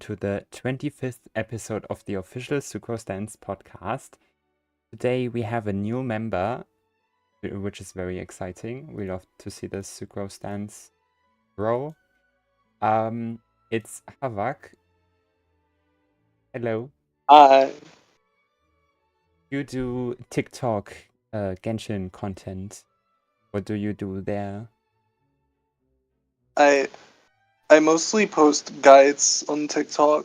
to the 25th episode of the official Sucrose Stans Podcast. Today we have a new member, which is very exciting. We love to see the Sucrose Stans grow. It's Havak. Hello. Hi. You do TikTok Genshin content. What do you do there? I mostly post guides on TikTok.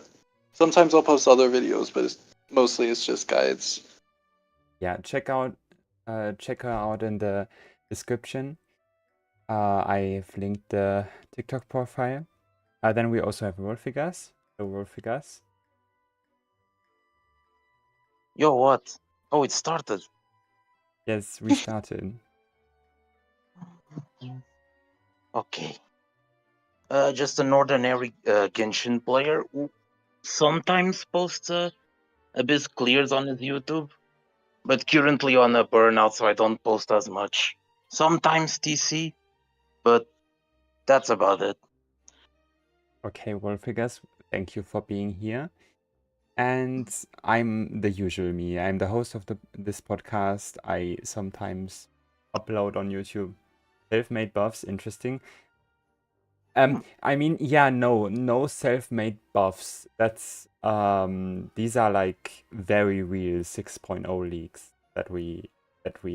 Sometimes I'll post other videos, but mostly it's just guides. Yeah, check her out in the description. I've linked the TikTok profile. Then we also have Raulfigas. So Raulfigas. Yo, what? Oh, it started. Yes, we started. Okay. Just an ordinary Genshin player who sometimes posts a bit clears on his YouTube, but currently on a burnout, so I don't post as much. Sometimes TC, but that's about it. Okay, Raulfigas, thank you for being here. And I'm the usual me. I'm the host of this podcast. I sometimes upload on YouTube self-made buffs. Interesting. I mean, yeah, no self-made buffs. That's these are like very real 6.0 leaks that we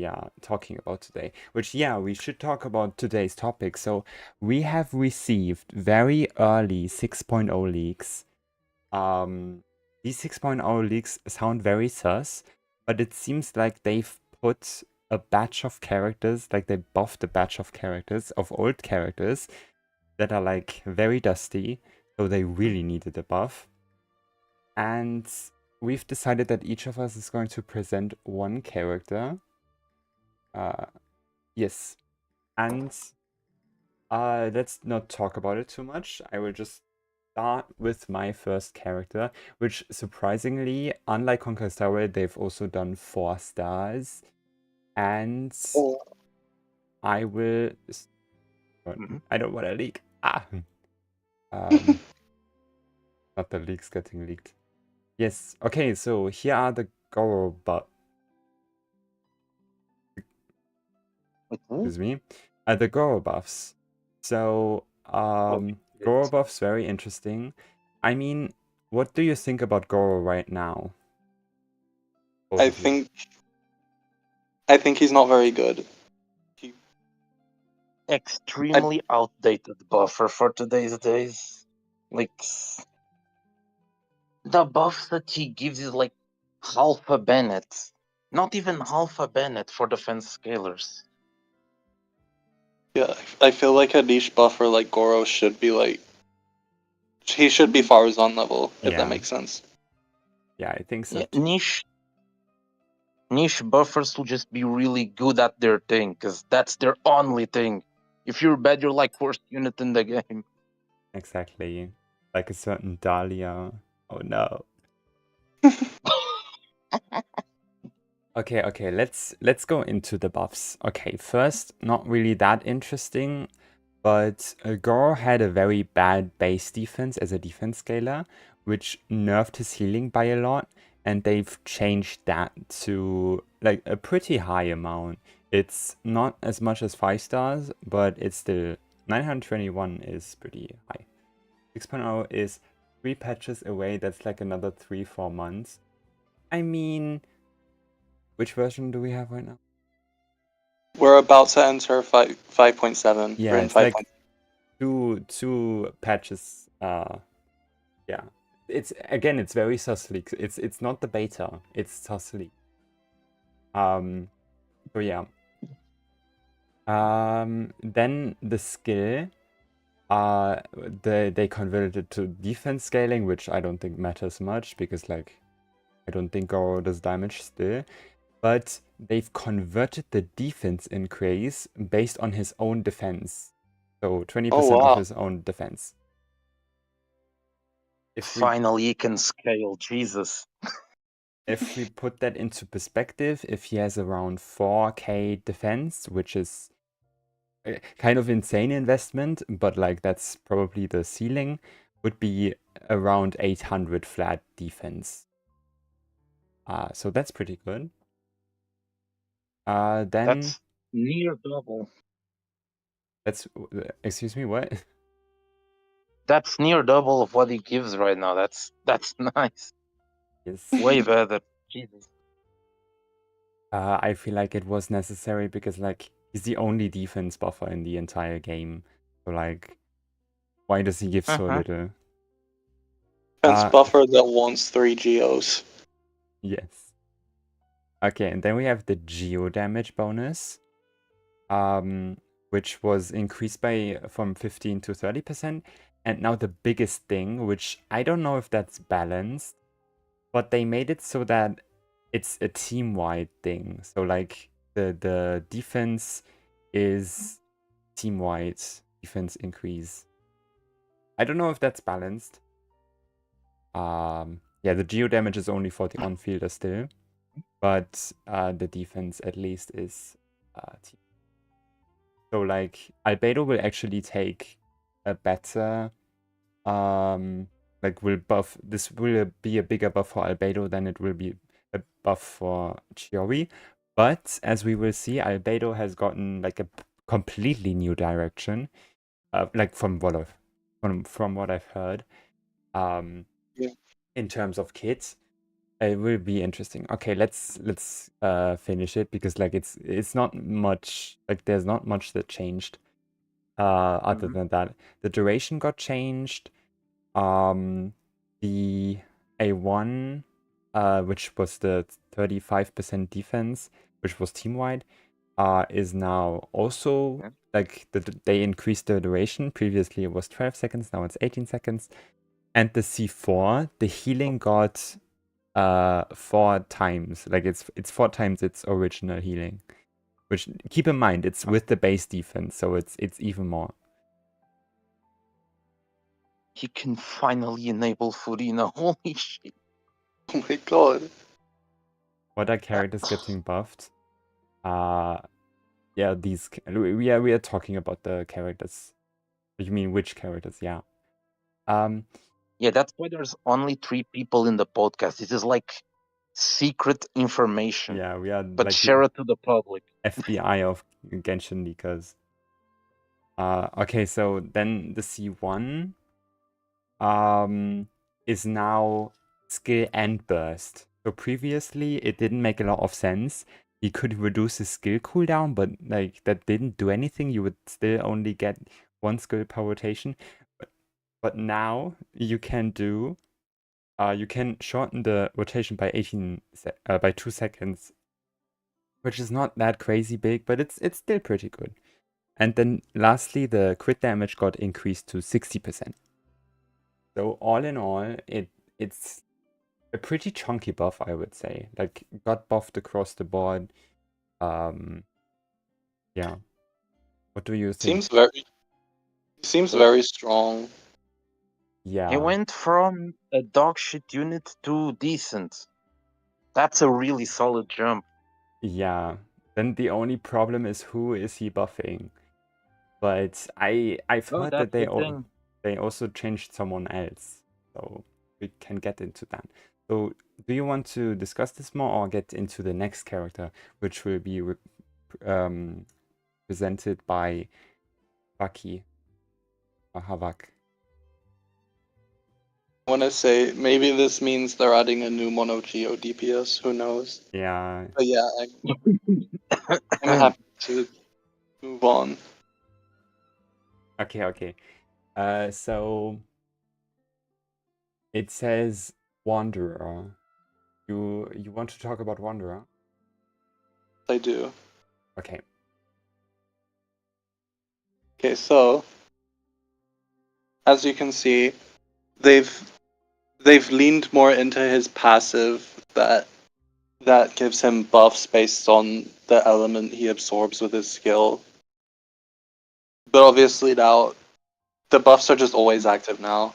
are talking about today. Which, yeah, we should talk about today's topic. So we have received very early 6.0 leaks. These 6.0 leaks sound very sus, but it seems like they've put a batch of characters, like they buffed a batch of characters, of old characters, that are like very dusty, so they really needed a buff. And we've decided that each of us is going to present one character. Yes. And let's not talk about it too much. I will just start with my first character, which surprisingly, unlike Conquer Starway, they've also done 4 stars. And I will... I don't want to leak. Not the leaks getting leaked. Yes. Okay, so here are the Gorou buffs. Excuse me. The Gorou buffs. So, Gorou buffs, very interesting. I mean, what do you think about Gorou right now? I think he's not very good. Extremely outdated buffer for today's days. Like, the buff that he gives is like half a Bennett. Not even half a Bennett for defense scalers. Yeah, I feel like a niche buffer like Gorou should be like... He should be Farazan level, if that makes sense. Yeah, I think so. Yeah, niche buffers will just be really good at their thing, because that's their only thing. If you're bad, you're like worst unit in the game. Exactly. Like a certain Dalia. Oh no. Okay, let's go into the buffs. Okay, first, not really that interesting, but Gorou had a very bad base defense as a defense scaler, which nerfed his healing by a lot, and they've changed that to like a pretty high amount. It's not as much as 5 stars, but it's still 921 is pretty high. 6.0 is 3 patches away. That's like another 3-4 months. I mean, which version do we have right now? We're about to enter 5.7. Yeah, We're in it's 5. like two patches. Yeah, it's very sus leaks. It's not the beta. It's sus leak. So yeah. Then the skill. They converted it to defense scaling, which I don't think matters much because like I don't think Gorou does damage still. But they've converted the defense increase based on his own defense. So 20% of his own defense. Finally, he can scale, Jesus. If we put that into perspective, if he has around 4k defense, which is kind of insane investment, but like that's probably the ceiling. would be around 800 flat defense. So that's pretty good. Then That's near double. that's excuse me, what? That's near double of what he gives right now. That's nice. Yes. Way better. Jesus. I feel like it was necessary because like he's the only defense buffer in the entire game. So like, why does he give so Uh-huh. little? Defense Uh, buffer that wants 3 geos. Yes. Okay, and then we have the geo damage bonus, which was increased from 15 to 30%. And now the biggest thing, which I don't know if that's balanced, but they made it so that it's a team-wide thing. So like the defense is team-wide defense increase. I don't know if that's balanced. Yeah, the geo damage is only for the on-fielder still, but the defense at least is team. So like Albedo will actually take a better like will buff. This will be a bigger buff for Albedo than it will be a buff for Chiori. But as we will see, Albedo has gotten like a completely new direction. Like from what I've heard. Yeah. In terms of kits. It will be interesting. Okay, let's finish it because like it's not much, like there's not much that changed other Mhm. than that. The duration got changed. The A1 which was the 35% defense, which was team wide, is now also Yeah. like they increased the duration. Previously it was 12 seconds, now it's 18 seconds. And the C4, the healing got 4 times. Like it's 4 times its original healing. Which keep in mind it's with the base defense, so it's even more. He can finally enable Furina. Holy shit. Oh my god. What are characters getting buffed? Yeah, we are talking about the characters. You mean which characters? Yeah. Yeah, that's why there's only 3 people in the podcast. This is like secret information. Yeah, we are But like share the it to the public. FBI of Genshin leakers. Okay, so then the C1 is now skill and burst. So previously it didn't make a lot of sense. He could reduce his skill cooldown, but like that didn't do anything. You would still only get 1 skill per rotation. But now you can do you can shorten the rotation by 2 seconds, which is not that crazy big, but it's still pretty good. And then lastly, the crit damage got increased to 60%. So all in all, it's a pretty chunky buff, I would say. Like got buffed across the board. Yeah. What do you think? Seems very strong. Yeah. He went from a dog shit unit to decent. That's a really solid jump. Yeah. Then the only problem is who is he buffing? But I've heard that That's the thing. they also changed someone else. So we can get into that. So do you want to discuss this more or get into the next character, which will be presented by Baki or Havak? I want to say maybe this means they're adding a new mono geo DPS. Who knows? Yeah. But yeah, I'm happy to move on. Okay. So it says Wanderer. You want to talk about Wanderer? I do. Okay. Okay, so as you can see, they've leaned more into his passive that gives him buffs based on the element he absorbs with his skill. But obviously now the buffs are just always active now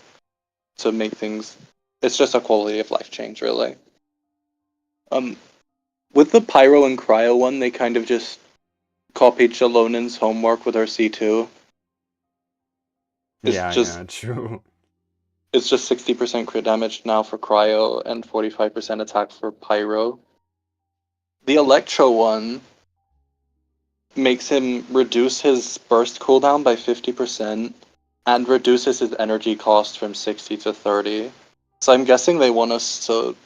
to make things. It's just a quality of life change, really. With the Pyro and Cryo one, they kind of just copied Jalonin's homework with her C2. It's Yeah, just true. It's just 60% crit damage now for Cryo and 45% attack for Pyro. The Electro one makes him reduce his burst cooldown by 50% and reduces his energy cost from 60 to 30. So I'm guessing they want us to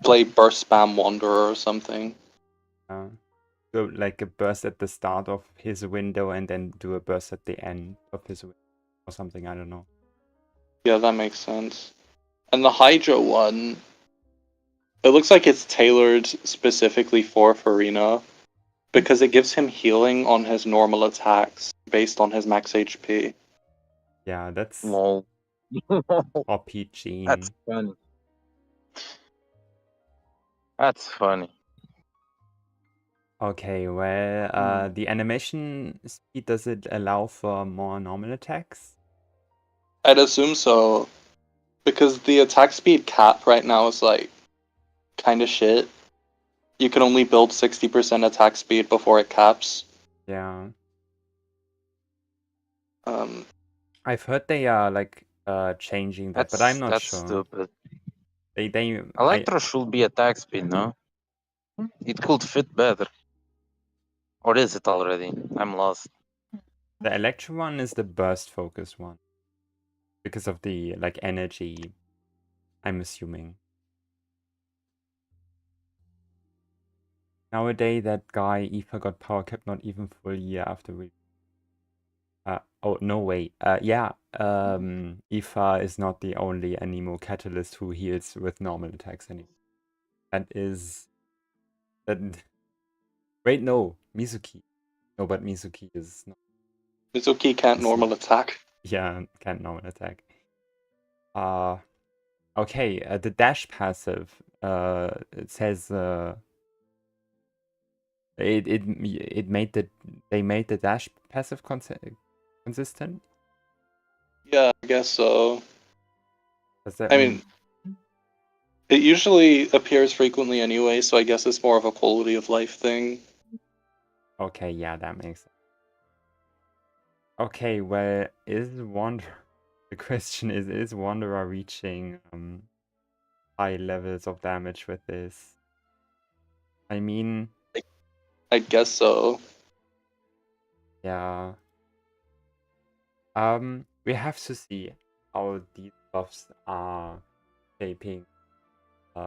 play Burst Spam Wanderer or something. So like a burst at the start of his window and then do a burst at the end of his window or something, I don't know. Yeah, that makes sense. And the Hydra one, it looks like it's tailored specifically for Farina because it gives him healing on his normal attacks based on his max HP. Yeah, that's Lol. OP Gene. That's funny. That's funny. Okay, well, the animation speed, does it allow for more normal attacks? I'd assume so, because the attack speed cap right now is like kind of shit. You can only build 60% attack speed before it caps. Yeah. I've heard they are like changing that, but I'm not That's sure. stupid. They Electro should be attack speed, no? It could fit better. Or is it already? I'm lost. The Electro one is the burst focus one. Because of the like energy, I'm assuming. Nowadays that guy Aether got power cap not even full year after we oh no way. Yeah, Aether is not the only Anemo catalyst who heals with normal attacks anymore. That is that wait, no, Mizuki. No, but Mizuki is not. Mizuki can't normal attack. Yeah, can't normal attack. Okay, the dash passive. It says it made they made the dash passive consistent. Yeah, I guess so. Does that I mean, it usually appears frequently anyway, so I guess it's more of a quality of life thing. Okay, yeah, that makes sense. Okay, well, the question is Wanderer reaching high levels of damage with this? I mean, I guess so. yeah. We have to see how these buffs are shaping.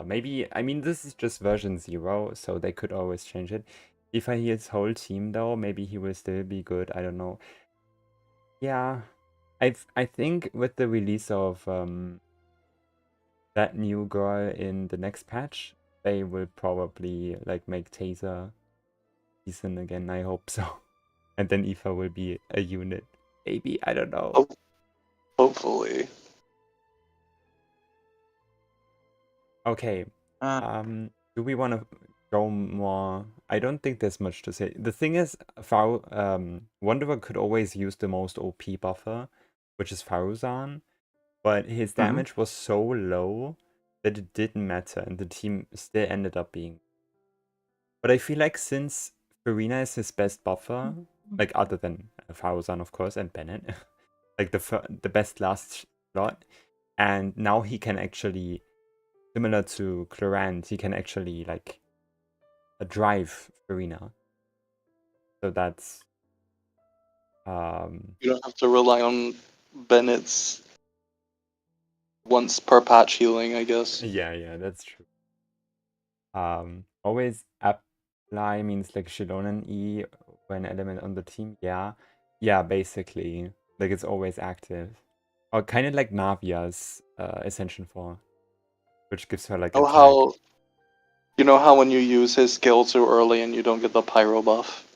Maybe, I mean, this is just version 0, so they could always change it. If I heal his whole team, though, maybe he will still be good. I don't know. Yeah, I think with the release of that new girl in the next patch, they will probably like make Taser decent again. I hope so. And then Aether will be a unit. Maybe, I don't know. Hopefully. Okay. Do we want to go more? I don't think there's much to say. The thing is, Wanderer could always use the most OP buffer, which is Faruzan, but his damage was so low that it didn't matter, and the team still ended up being. But I feel like since Farina is his best buffer, like other than Faruzan, of course, and Bennett, like the best last slot, and now he can actually, similar to Clorant, he can actually like drive Farina. So that's you don't have to rely on Bennett's once per patch healing, I guess. Yeah, that's true. Always apply means like Shilonen E when element on the team. Yeah, basically, like it's always active, or kind of like Navia's Ascension 4, which gives her like attack. You know how when you use his skill too early and you don't get the pyro buff?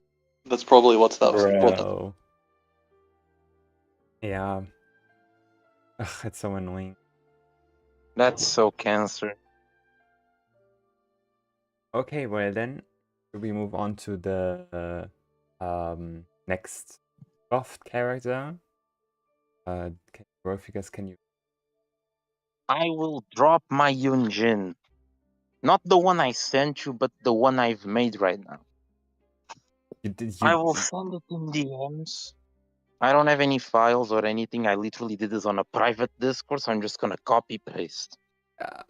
That's probably what's that. Oh. Yeah. Ugh, it's so annoying. That's so cancer. Okay, well then, we move on to the next buffed character. Raulfigas, can you? I will drop my Yunjin. Not the one I sent you, but the one I've made right now. I will send it in DMs. I don't have any files or anything. I literally did this on a private Discord, so I'm just gonna copy paste. Uh,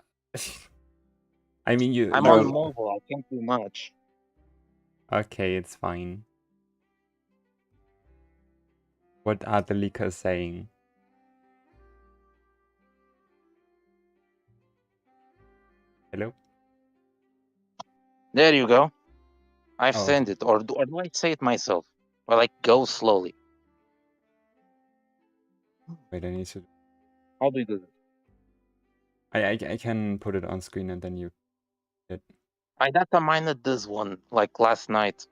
I mean, I'm on mobile. I can't do much. Okay, it's fine. What are the leakers saying? Hello? There you go. I've Oh. sent it, or do I say it myself? Or like go slowly. Wait, I need to. How do you do that? I can put it on screen and then you. I data mined this one like last night.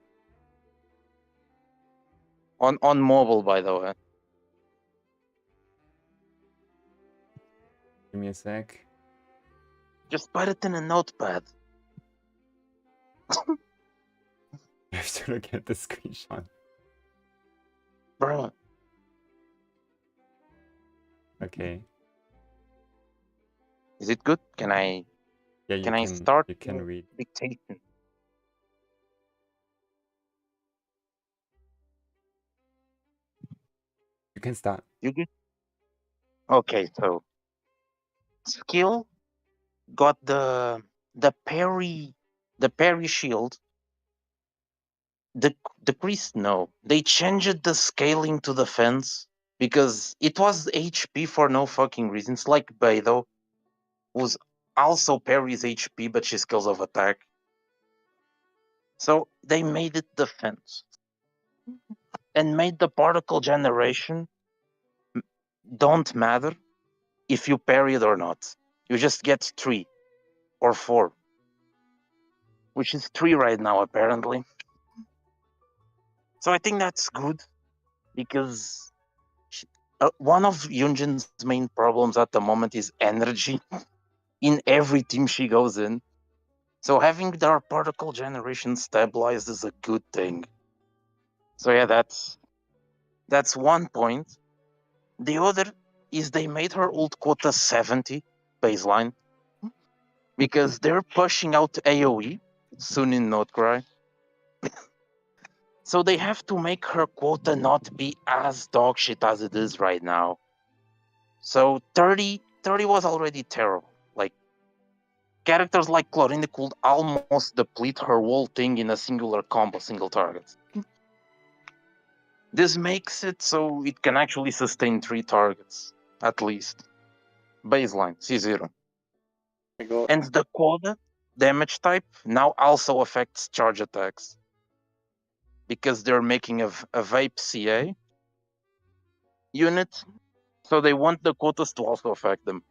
On mobile, by the way. Give me a sec. Just put it in a notepad. I have to look at the screenshot. Bro. Okay. Is it good? Can I Yeah, you can I start You can read. dictation? You can start. You good? Okay, so skill got the parry shield. The priest, no. They changed the scaling to the fence because it was HP for no fucking reason. It's like Beidou, who's also parries HP, but she scales of attack. So they made it defense and made the particle generation don't matter if you parry it or not. You just get 3 or 4, which is 3 right now apparently. So I think that's good because one of Yunjin's main problems at the moment is energy in every team she goes in. So having their particle generation stabilized is a good thing. So yeah, that's one point. The other is they made her ult quota 70 baseline because they're pushing out AoE soon in Notcry. So they have to make her quota not be as dog shit as it is right now. So 30 was already terrible. Like characters like Chlorine could almost deplete her whole thing in a singular combo, single target. This makes it so it can actually sustain 3 targets, at least. Baseline, C0. And the quota damage type now also affects charge attacks. Because they're making a vape CA unit, so they want the quotas to also affect them.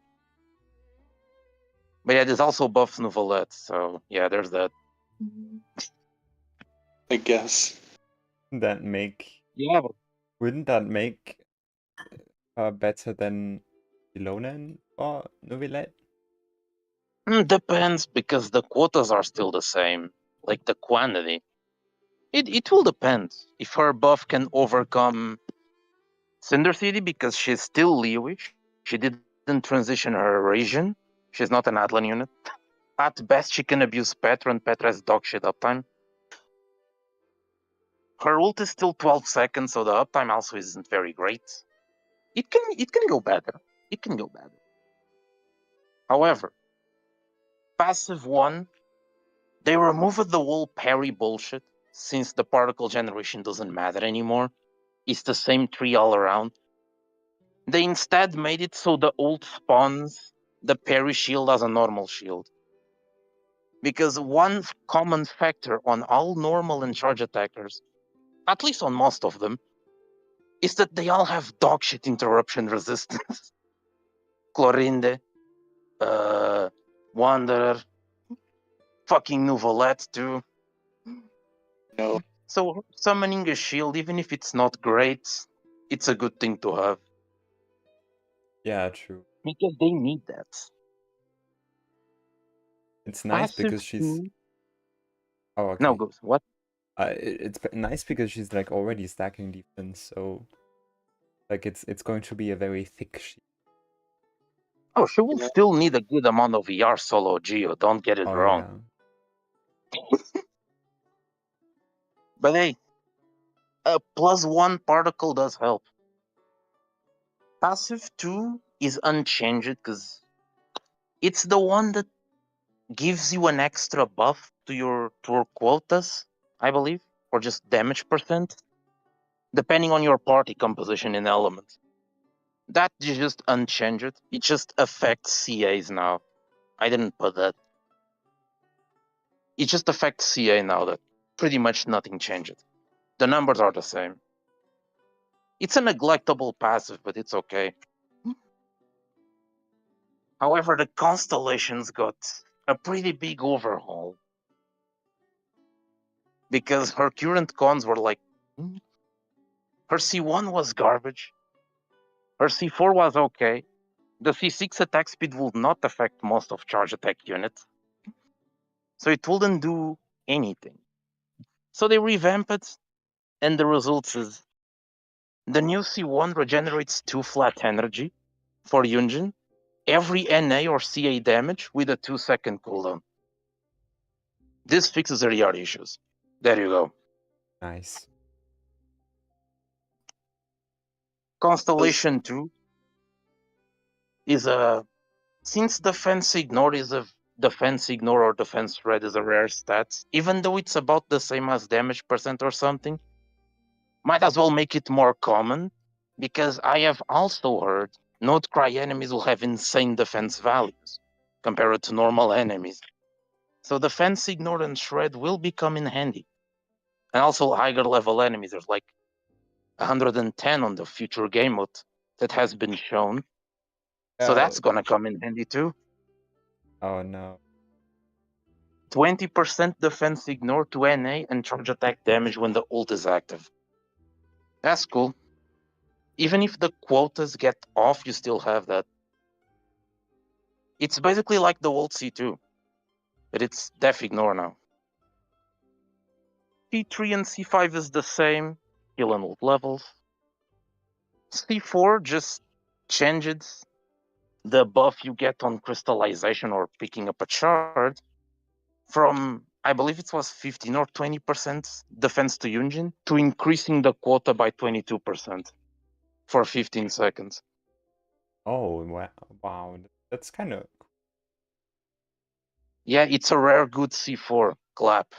But yeah, there's also buffs Nouvelette, so yeah, there's that. I guess. That make. Yeah, but Wouldn't that make better than Ilonen or Novilette? Depends, because the quotas are still the same, like the quantity. It will depend if her buff can overcome Cinder City, because she's still Leowish. She didn't transition her region. She's not an Atlan unit. At best, she can abuse Petra, and Petra has dog shit uptime. Her ult is still 12 seconds, so the uptime also isn't very great. It can go better. It can go better. However, passive 1, they removed the whole parry bullshit since the particle generation doesn't matter anymore. It's the same 3 all around. They instead made it so the ult spawns the parry shield as a normal shield. Because one common factor on all normal and charge attackers, at least on most of them, is that they all have dogshit interruption resistance. Chlorinde, Wanderer, fucking Nouvelette too. No. So summoning a shield, even if it's not great, it's a good thing to have. Yeah, true. Because they need that. It's nice Passive because she's. 2. Oh, okay. No, goes what? It's nice because she's like already stacking defense, so like it's going to be a very thick sheet. Oh, she will still need a good amount of ER solo Geo, don't get it Oh wrong. yeah. But hey, a +1 particle does help. passive 2 is unchanged because it's the one that gives you an extra buff to your quotas, I believe, or just damage percent, depending on your party composition and elements. That is just unchanged. It just affects CAs now. I didn't put that. It just affects CA now that pretty much nothing changes. The numbers are the same. It's a neglectable passive, but it's okay. However, the constellations got a pretty big overhaul. Because her current cons were like, her C1 was garbage. Her C4 was okay. The C6 attack speed would not affect most of charge attack units. So it wouldn't do anything. So they revamped it, and the results is the new C1 regenerates 2 flat energy for Yunjin, every NA or CA damage with a 2-second cooldown. This fixes the ER issues. There you go. Nice. Constellation 2 is a... Since defense ignore is a defense ignore or defense red is a rare stat, even though it's about the same as damage percent or something, might as well make it more common, because I have also heard Note Cry enemies will have insane defense values compared to normal enemies. So defense ignore and shred will become in handy. And also higher level enemies, there's like 110 on the future game mode that has been shown. So that's gonna come in handy too. Oh no. 20% defense ignore to NA and charge attack damage when the ult is active. That's cool. Even if the quotas get off, you still have that. It's basically like the old C2, but it's def ignore now. C3 and C5 is the same, heal and ult levels. C4 just changes the buff you get on crystallization or picking up a shard from, I believe it was 15 or 20% defense to Yunjin to increasing the quota by 22% for 15 seconds. Oh, wow. That's kind of... Yeah, it's a rare good C4. Clap.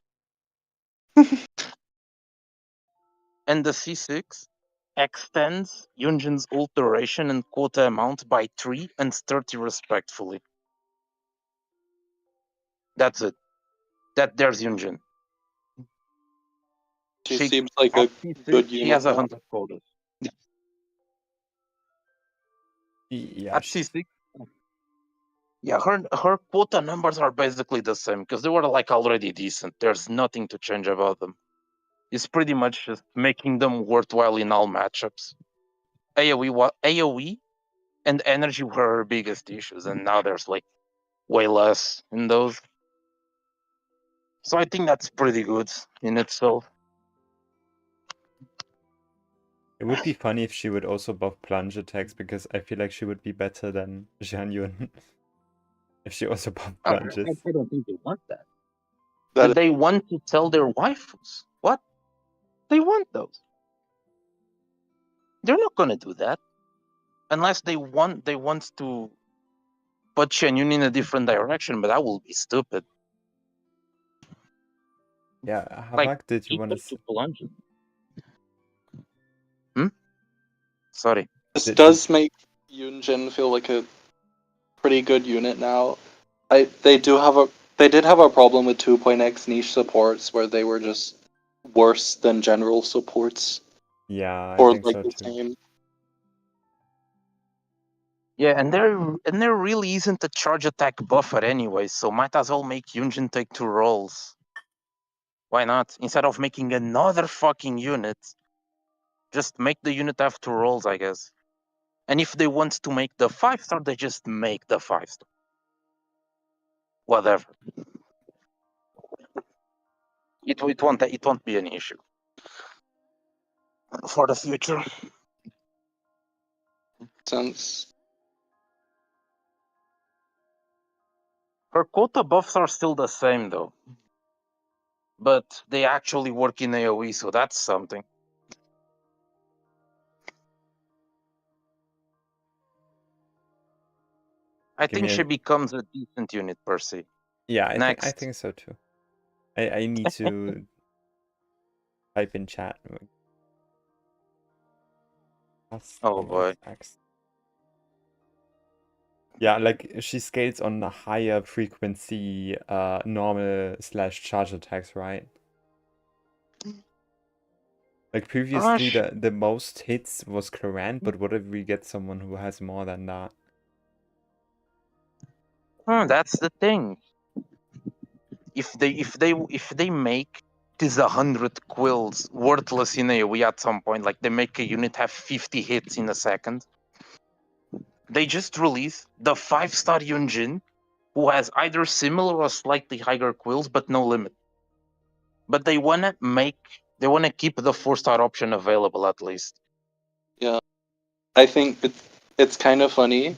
And the C6 extends Yunjin's ult duration and quota amount by 3 and 30 respectively. That's it. There's Yunjin. She seems like at a C6, good she unit has now. 100 quotas. Yeah, At C6, yeah, her quota numbers are basically the same because they were like already decent. There's nothing to change about them. It's pretty much just making them worthwhile in all matchups. AoE and energy were her biggest issues, and now there's like way less in those. So I think that's pretty good in itself. it would be funny if she would also buff plunge attacks, because I feel like she would be better than Jian Yun if she also buffed plunges. I don't think they want that. But they want to tell their waifus. What? They want those. They're not gonna do that unless they want to put Xianyun in a different direction. But that will be stupid. Yeah, Havak, Like, did you want to say? plunge? Sorry. This does make Yunjin feel like a pretty good unit now. They did have a problem with 2.x niche supports where they were just worse than general supports. Yeah, or I think like so the too. same. Yeah, and there really isn't a charge attack buffer anyway, so might as well make Yunjin take 2 rolls. Why not? Instead of making another fucking unit, just make the unit have 2 rolls, I guess. And if they want to make the 5-star, they just make the 5-star. Whatever. It won't be an issue for the future. Since Her quota buffs are still the same though, but they actually work in AoE, so that's something. I Give think me she a... becomes a decent unit per se. Yeah, I Next. think so too. I need to type in chat. Oh boy. Yeah, like she scales on a higher frequency normal / charge attacks, right? Like previously the most hits was Clorant, but what if we get someone who has more than that? That's the thing. If they make this 100 quills worthless in AoE at some point, like they make a unit have 50 hits in a second, they just release the 5-star Yunjin who has either similar or slightly higher quills but no limit. But they wanna keep the 4-star option available at least. Yeah, I think it's kind of funny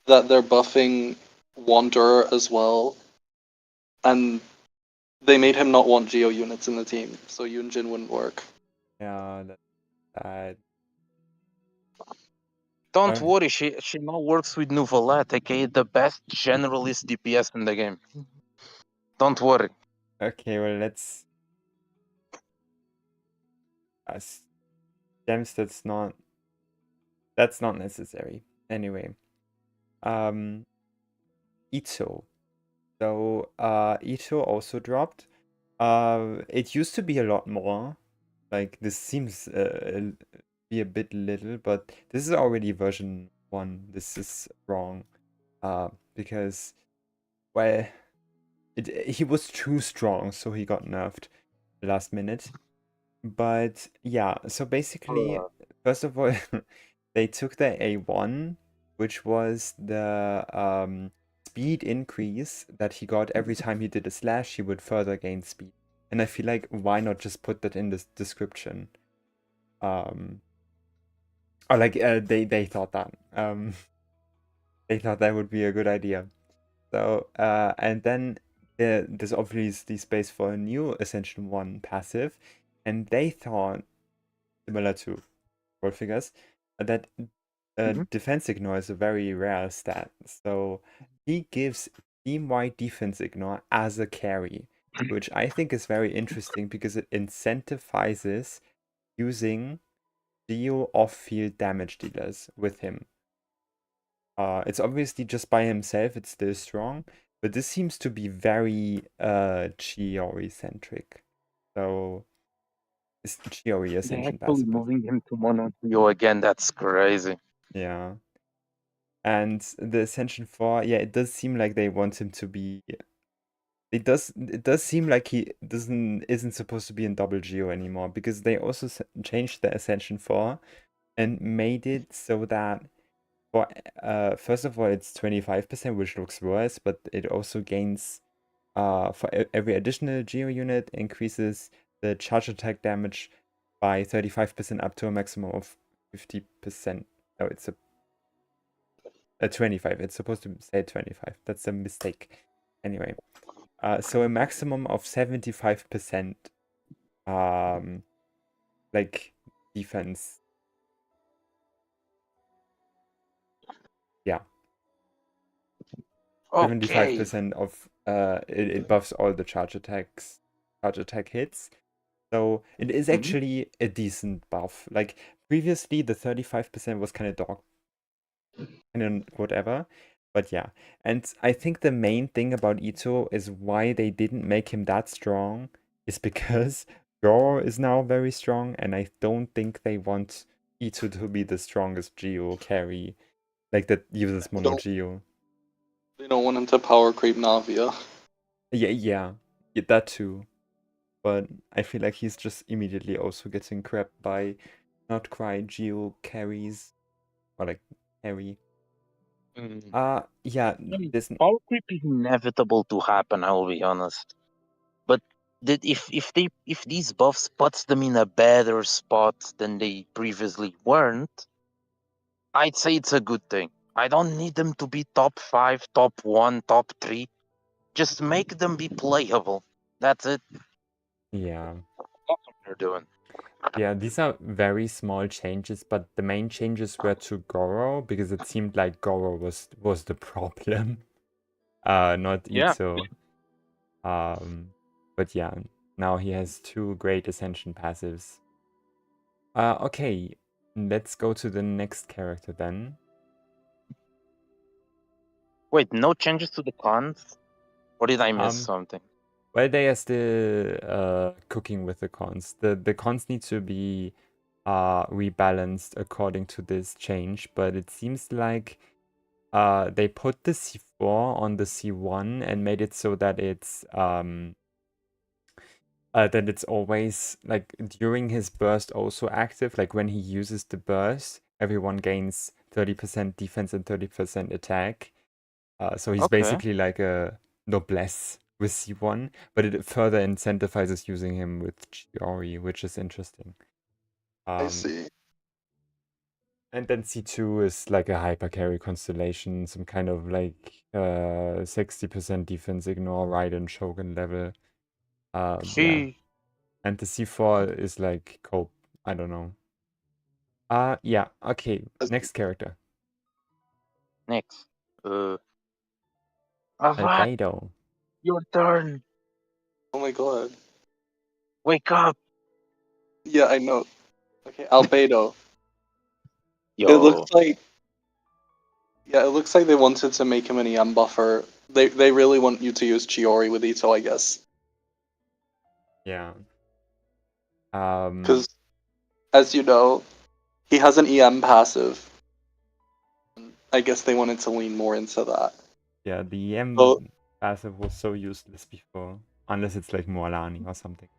that they're buffing Wanderer as well, and they made him not want Geo units in the team, so Yunjin wouldn't work. Yeah, that's bad. Don't worry, she now works with Nuvolat, aka the best generalist DPS in the game. Don't worry. Okay, well let's... Gems, that's not necessary. Anyway. Itto. So Itto also dropped. It used to be a lot more. Like this seems be a bit little, but this is already version 1. This is wrong. Because well, he was too strong, so he got nerfed last minute. But yeah, so basically, first of all, they took the A1, which was the speed increase that he got every time he did a slash, he would further gain speed. And I feel like why not just put that in the description? Or like they thought that. They thought that would be a good idea. So and then there's obviously space for a new Ascension 1 passive, and they thought, similar to Raulfigas, that defense ignore is a very rare stat. So he gives team-wide defense ignore as a carry, which I think is very interesting because it incentivizes using Geo off-field damage dealers with him. It's obviously just by himself, it's still strong, but this seems to be very Chiori-centric. So it's Chiori Ascension passive. Moving him to mono Geo again, that's crazy. Yeah. And the Ascension 4, yeah, it does seem like they want him to be... It does seem like he isn't supposed to be in double Geo anymore, because they also changed the Ascension 4 and made it so that for first of all it's 25%, which looks worse, but it also gains for every additional Geo unit increases the charge attack damage by 35% up to a maximum of 50%. Oh, it's a 25. It's supposed to say 25. That's a mistake. Anyway, so a maximum of 75% like defense. Yeah. 75% of it buffs all the charge attack hits. So it is actually a decent buff. Like previously the 35% was kind of dog and whatever. But yeah, and I think the main thing about Itto is why they didn't make him that strong is because Gorou is now very strong, and I don't think they want Itto to be the strongest Geo carry, like that uses mono Geo. They don't want him to power creep Navia. Yeah, that too. But I feel like he's just immediately also getting crapped by not quite Geo carries, or like carry. Yeah, this power creep is inevitable to happen, I will be honest. But if these buffs puts them in a better spot than they previously weren't, I'd say it's a good thing. I don't need them to be top 5, top 1, top 3. Just make them be playable. That's it. Yeah. That's what they're doing. Yeah, these are very small changes, but the main changes were to Gorou because it seemed like Gorou was the problem, not Yeah. Itto. But yeah, now he has two great Ascension passives. Okay, let's go to the next character then. Wait, no changes to the cons? Or did I miss something? Well, they are still cooking with the cons. The cons need to be rebalanced according to this change, but it seems like they put the C4 on the C1 and made it so that it's always like during his burst also active. Like when he uses the burst, everyone gains 30% defense and 30% attack. So he's Okay. basically like a noblesse with C1, but it further incentivizes using him with Chiori, which is interesting. I see. And then C2 is like a hyper carry constellation, some kind of like 60% defense ignore Raiden Shogun level. Yeah. She. And the C4 is like cope. I don't know. Yeah, okay. Next character. Next. Avad, Albedo. your turn. Oh my god. Wake up. Yeah, I know. Okay, Albedo. Yo. It looks like they wanted to make him an EM buffer. They really want you to use Chiori with Itto, I guess. Yeah. Because, as you know, he has an EM passive. I guess they wanted to lean more into that. Yeah, the EM So, passive was so useless before. Unless it's like Morlani or something.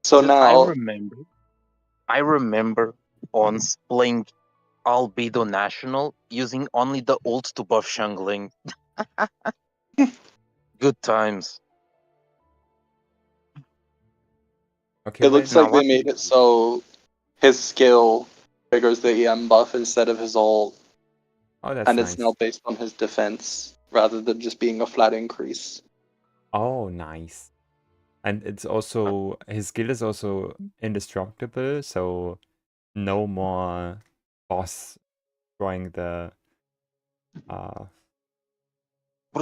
so now... I remember once playing Albedo National using only the ult to buff Shangling. Good times. Okay, It looks like they made it so his skill triggers the EM buff instead of his ult. Oh, that's and nice. it's now based on his defense rather than just being a flat increase. Oh, nice. And it's also his skill is also indestructible, so no more boss destroying the But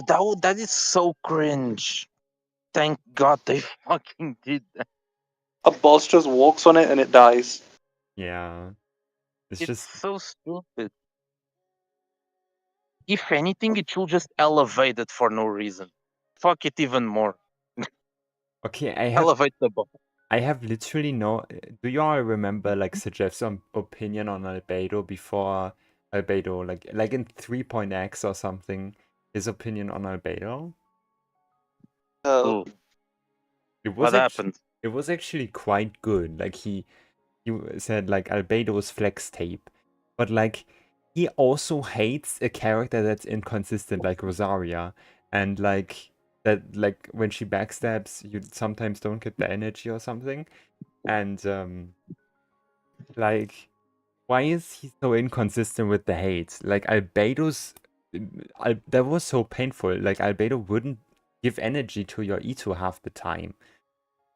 that is so cringe. Thank God they fucking did that. A boss just walks on it and it dies. Yeah. It's It's just so stupid. If anything, it should just elevate it for no reason. Fuck it even more. okay, Elevate the boss. I have literally no. Do you all remember like Sejeff's opinion on Albedo before Albedo, like in 3.x or something? His opinion on Albedo. Ooh, It was what happened? It was actually quite good. Like he said like Albedo's flex tape, but like he also hates a character that's inconsistent like Rosaria, and like that like when she backstabs you sometimes don't get the energy or something, and like why is he so inconsistent with the hate? Like Albedo's that was so painful. Like Albedo wouldn't give energy to your Itto half the time.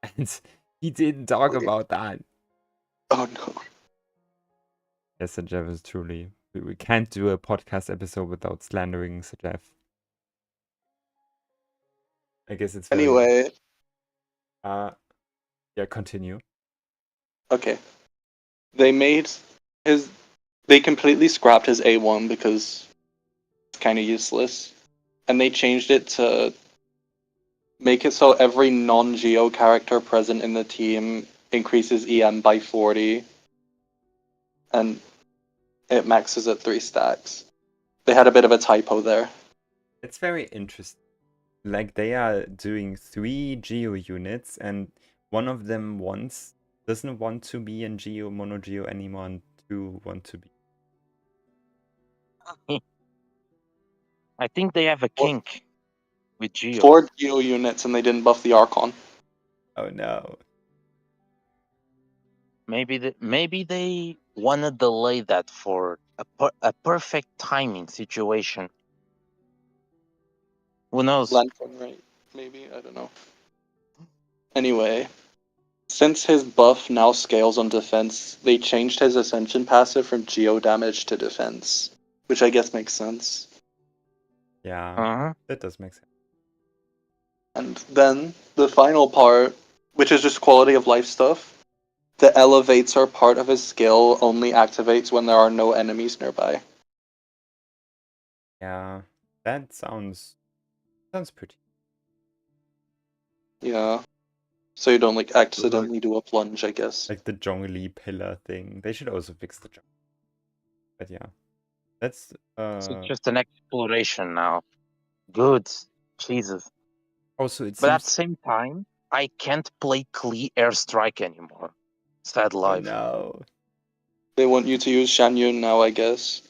And he didn't talk about that. Oh no. Yes, Sir Jeff is truly. We can't do a podcast episode without slandering Sir Jeff. I guess it's very... Anyway. Yeah, continue. Okay. They completely scrapped his A1 because it's kind of useless. And they changed it to make it so every non-Geo character present in the team increases EM by 40. And it maxes at 3 stacks. They had a bit of a typo there. It's very interesting. Like, they are doing 3 Geo units, and one of them doesn't want to be in Geo, Mono Geo anymore, and 2 want to be. I think they have a kink with Geo. 4 Geo units and they didn't buff the Archon. Oh no. Maybe they want to delay that for a perfect timing situation. Who knows? Lantern, right? Maybe, I don't know. Anyway, since his buff now scales on defense, they changed his Ascension passive from geo damage to defense, which I guess makes sense. Yeah, Uh-huh. that does make sense. And then the final part, which is just quality of life stuff, the elevates or part of his skill only activates when there are no enemies nearby. Yeah, that sounds pretty. Yeah. So you don't like accidentally do a plunge, I guess. Like the Zhongli pillar thing. They should also fix the Zhong. But yeah, that's So it's just an exploration now. Good. Jesus. also it But at the seems. same time, I can't play Klee Airstrike anymore. Sad Oh life. no. They want you to use Shanyun now, I guess.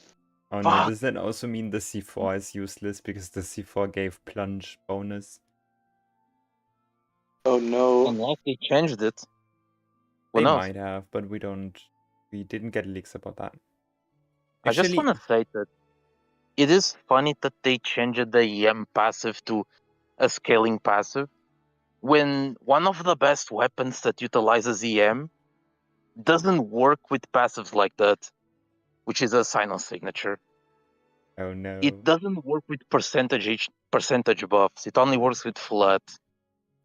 Oh no, Fuck. does that also mean the C4 is useless because the C4 gave plunge bonus? Oh no. Unless they changed it. Who They knows? might have, but we didn't get leaks about that. I just Actually, want to say that it is funny that they changed the EM passive to a scaling passive when one of the best weapons that utilizes EM doesn't work with passives like that, which is a Cyno signature. oh no. It doesn't work with percentage buffs. It only works with flat.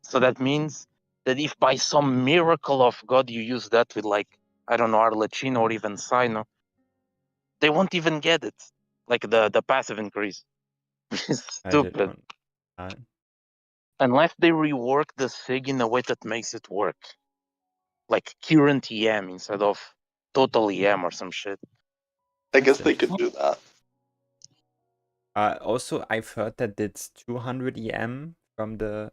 So that means that if by some miracle of God you use that with like, I don't know, Arlecchino or even Cyno, they won't even get it. Like the passive increase. It's I did stupid. not. Unless they rework the SIG in a way that makes it work. Like current EM instead of total EM or some shit. I That's guess they could interesting. do that. Also, I've heard that it's 200 EM from the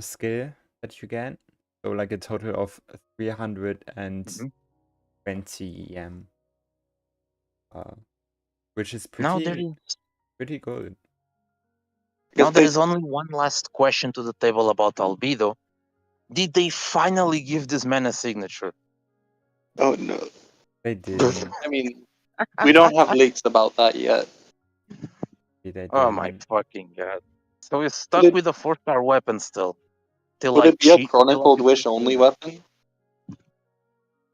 skill that you get. So like a total of 320 EM. Which is Now there pretty good. Now there is only one last question to the table about Albedo. Did they finally give this man a signature? Oh no. They didn't. I mean, we don't have leaks about that yet. They Oh my didn't. fucking god. So we're stuck with a 4-star weapon still. Till Would like it be a till Chronicled like Wish only weapon?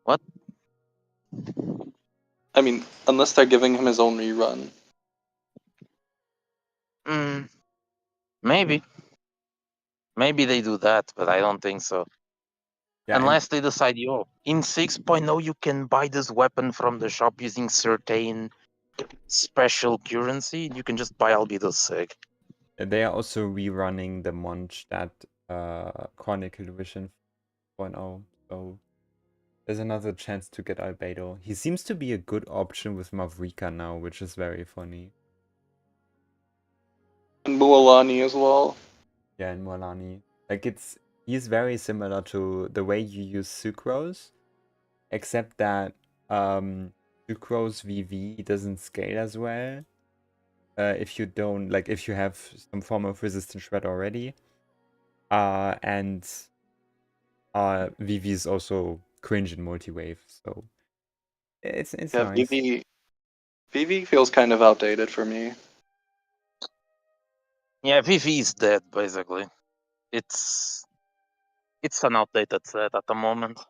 What? I mean, unless they're giving him his own rerun. Maybe. Maybe they do that, but I don't think so. Yeah, Unless they decide, yo, in 6.0 you can buy this weapon from the shop using certain special currency. You can just buy Albedo Sig. they are also rerunning the Mondstadt Chronicle Vision 4.0, so there's another chance to get Albedo. He seems to be a good option with Mavrika now, which is very funny. And Mualani as well. Yeah, and Molani. Like he's very similar to the way you use Sucrose, except that Sucrose VV doesn't scale as well. If you don't if you have some form of resistant shred already. And VV is also cringe in multi-wave, so it's Yeah, nice. VV feels kind of outdated for me. Yeah, VV is dead basically. It's an outdated set at the moment.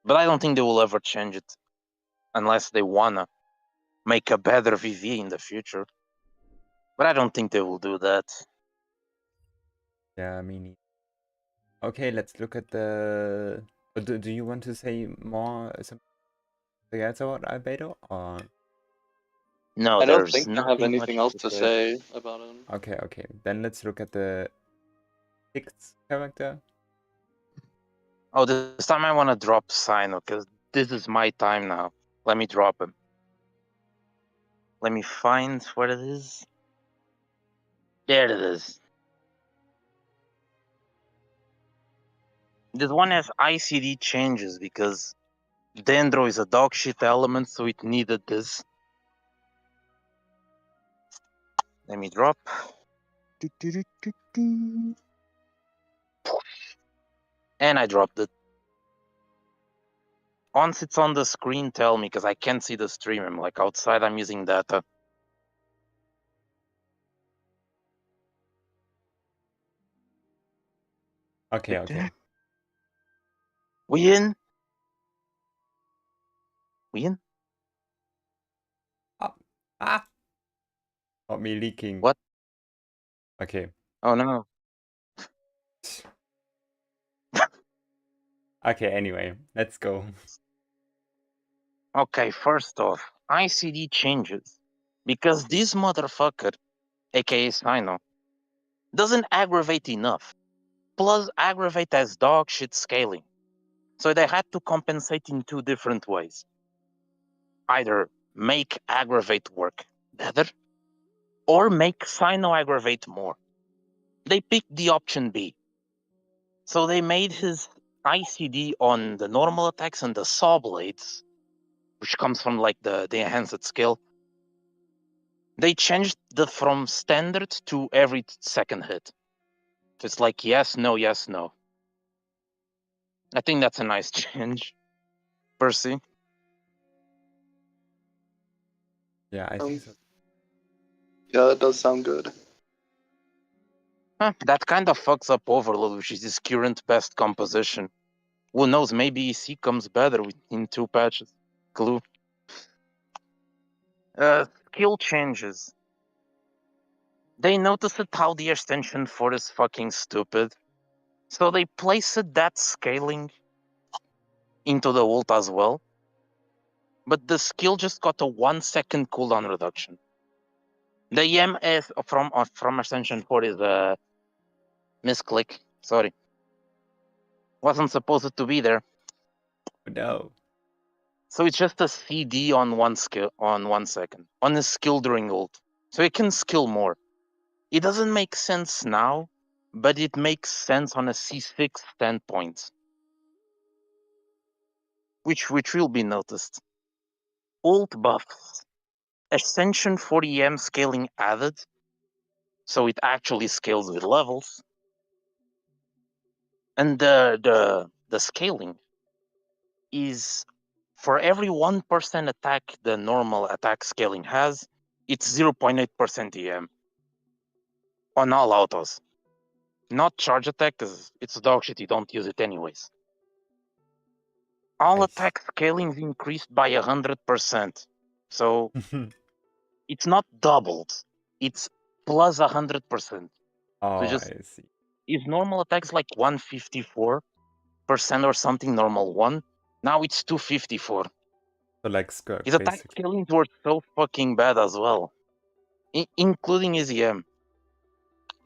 But I don't think they will ever change it unless they wanna make a better VV in the future. But I don't think they will do that. Yeah, I mean. Okay, let's look at the. Do you want to say more something else about Albedo or? No, I don't there's think I have nothing anything much else to to say. say about him. Okay. Then let's look at the sixth character. Oh, this time I want to drop Cyno because this is my time now. Let me drop him. Let me find where it is. There it is. This one has ICD changes because Dendro is a dog shit element, so it needed this. Let me drop. And I dropped it. Once it's on the screen, tell me, because I can't see the stream. I'm like outside, I'm using data. Okay, okay. We in? We in? Ah, ah! Not me leaking. What? Okay. Oh no. Okay, anyway, let's go. Okay, first off, ICD changes. Because this motherfucker, aka Cyno, doesn't aggravate enough. Plus, aggravate as dog shit scaling. So they had to compensate in two different ways. Either make aggravate work better, or make Cyno aggravate more. They picked the option B. So they made his ICD on the normal attacks and the saw blades, which comes from like the enhanced skill. They changed the from standard to every second hit. So it's like yes, no, yes, no. I think that's a nice change, Percy. Yeah, I think so. Yeah, that does sound good. That kind of fucks up Overload, which is his current best composition. Who knows, maybe EC comes better in 2 patches. Clue. Skill changes. They noticed how the extension 4 is fucking stupid. So they placed that scaling into the ult as well. But the skill just got a 1 second cooldown reduction. The EMF from extension 4 is a misclick. Sorry. Wasn't supposed to be there. No. So it's just a CD on one skill on 1 second. On a skill during ult. So it can skill more. It doesn't make sense now, but it makes sense on a C6 standpoint. Which will be noticed. Ult buffs. Ascension 40M scaling added. So it actually scales with levels. And the scaling is for every 1% attack the normal attack scaling has, it's 0.8% EM on all autos. Not charge attack, because it's dog shit, you don't use it anyways. All I attack scalings increased by 100%. So it's not doubled, it's plus 100%. So Oh, just I see. if normal attacks like 154% or something, normal one, now it's 254. So like Skirk, His attack basically. scalings were so fucking bad as well, including his EM.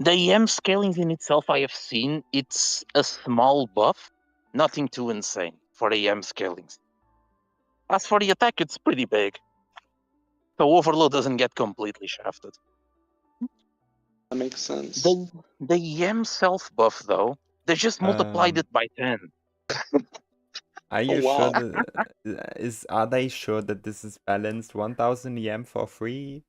The EM scalings in itself I have seen, it's a small buff, nothing too insane for the EM scalings. As for the attack, it's pretty big. So Overload doesn't get completely shafted. That makes sense. The EM self buff though, they just multiplied it by 10. Are you wow. sure that are they sure that this is balanced 1000 EM for free?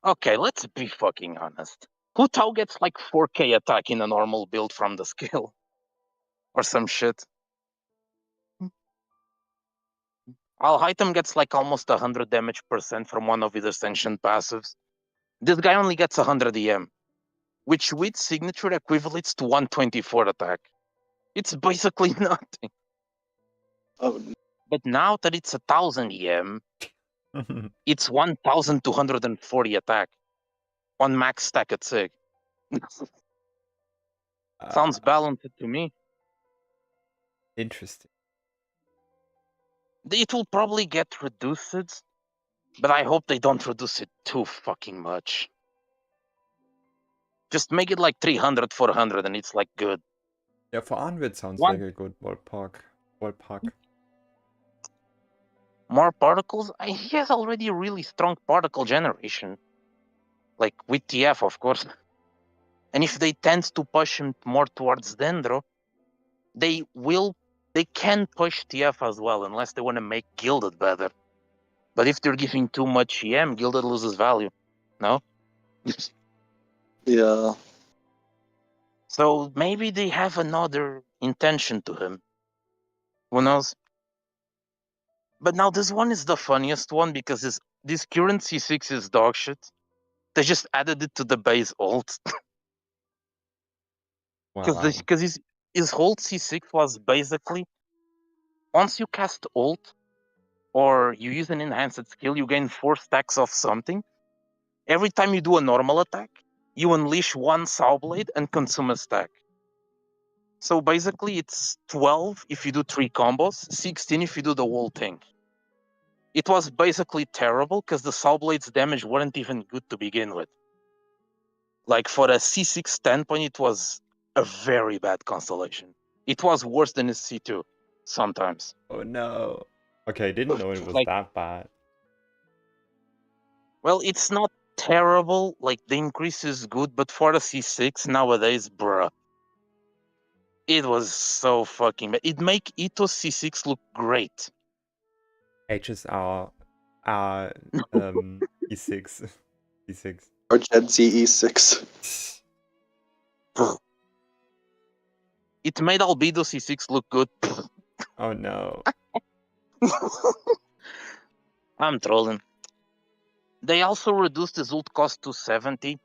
Okay, let's be fucking honest. Hu Tao gets like 4k attack in a normal build from the skill. Or some shit. Al-Hitam gets like almost 100 damage percent from one of his ascension passives. This guy only gets 100 EM, which with signature equivalates to 124 attack. It's basically nothing. Oh, But now that it's 1000 EM, it's 1240 attack on max stack at Sig. Sounds balanced to me. Interesting. It will probably get reduced, but I hope they don't reduce it too fucking much. Just make it like 300, 400, and it's like good. Yeah, 400 sounds One like a good ballpark. more particles. He has already a really strong particle generation, like with TF, of course. And if they tend to push him more towards Dendro, they can push TF as well, unless they want to make Gilded better. But if they're giving too much EM, Gilded loses value. No? yeah. So maybe they have another intention to him. Who knows? But now this one is the funniest one because this current C6 is dog shit. They just added it to the base ult. Wow. Because his hold C6 was basically once you cast ult or you use an enhanced skill, you gain 4 stacks of something. Every time you do a normal attack, you unleash 1 Saw Blade and consume a stack. So basically, it's 12 if you do 3 combos, 16 if you do the whole thing. It was basically terrible because the Saw Blade's damage weren't even good to begin with. Like for a C6 standpoint, it was a very bad constellation. It was worse than a C2 sometimes. Oh no. Okay, I didn't know it was Like, that bad. well, it's not terrible. Like the increase is good, but for a C6 nowadays, bruh, it was so fucking bad. It make Itto C6 look great. H is our E6. E6. Or Gen Z E6. It made Albedo C6 look good. Oh no. I'm trolling. They also reduced his ult cost to 70,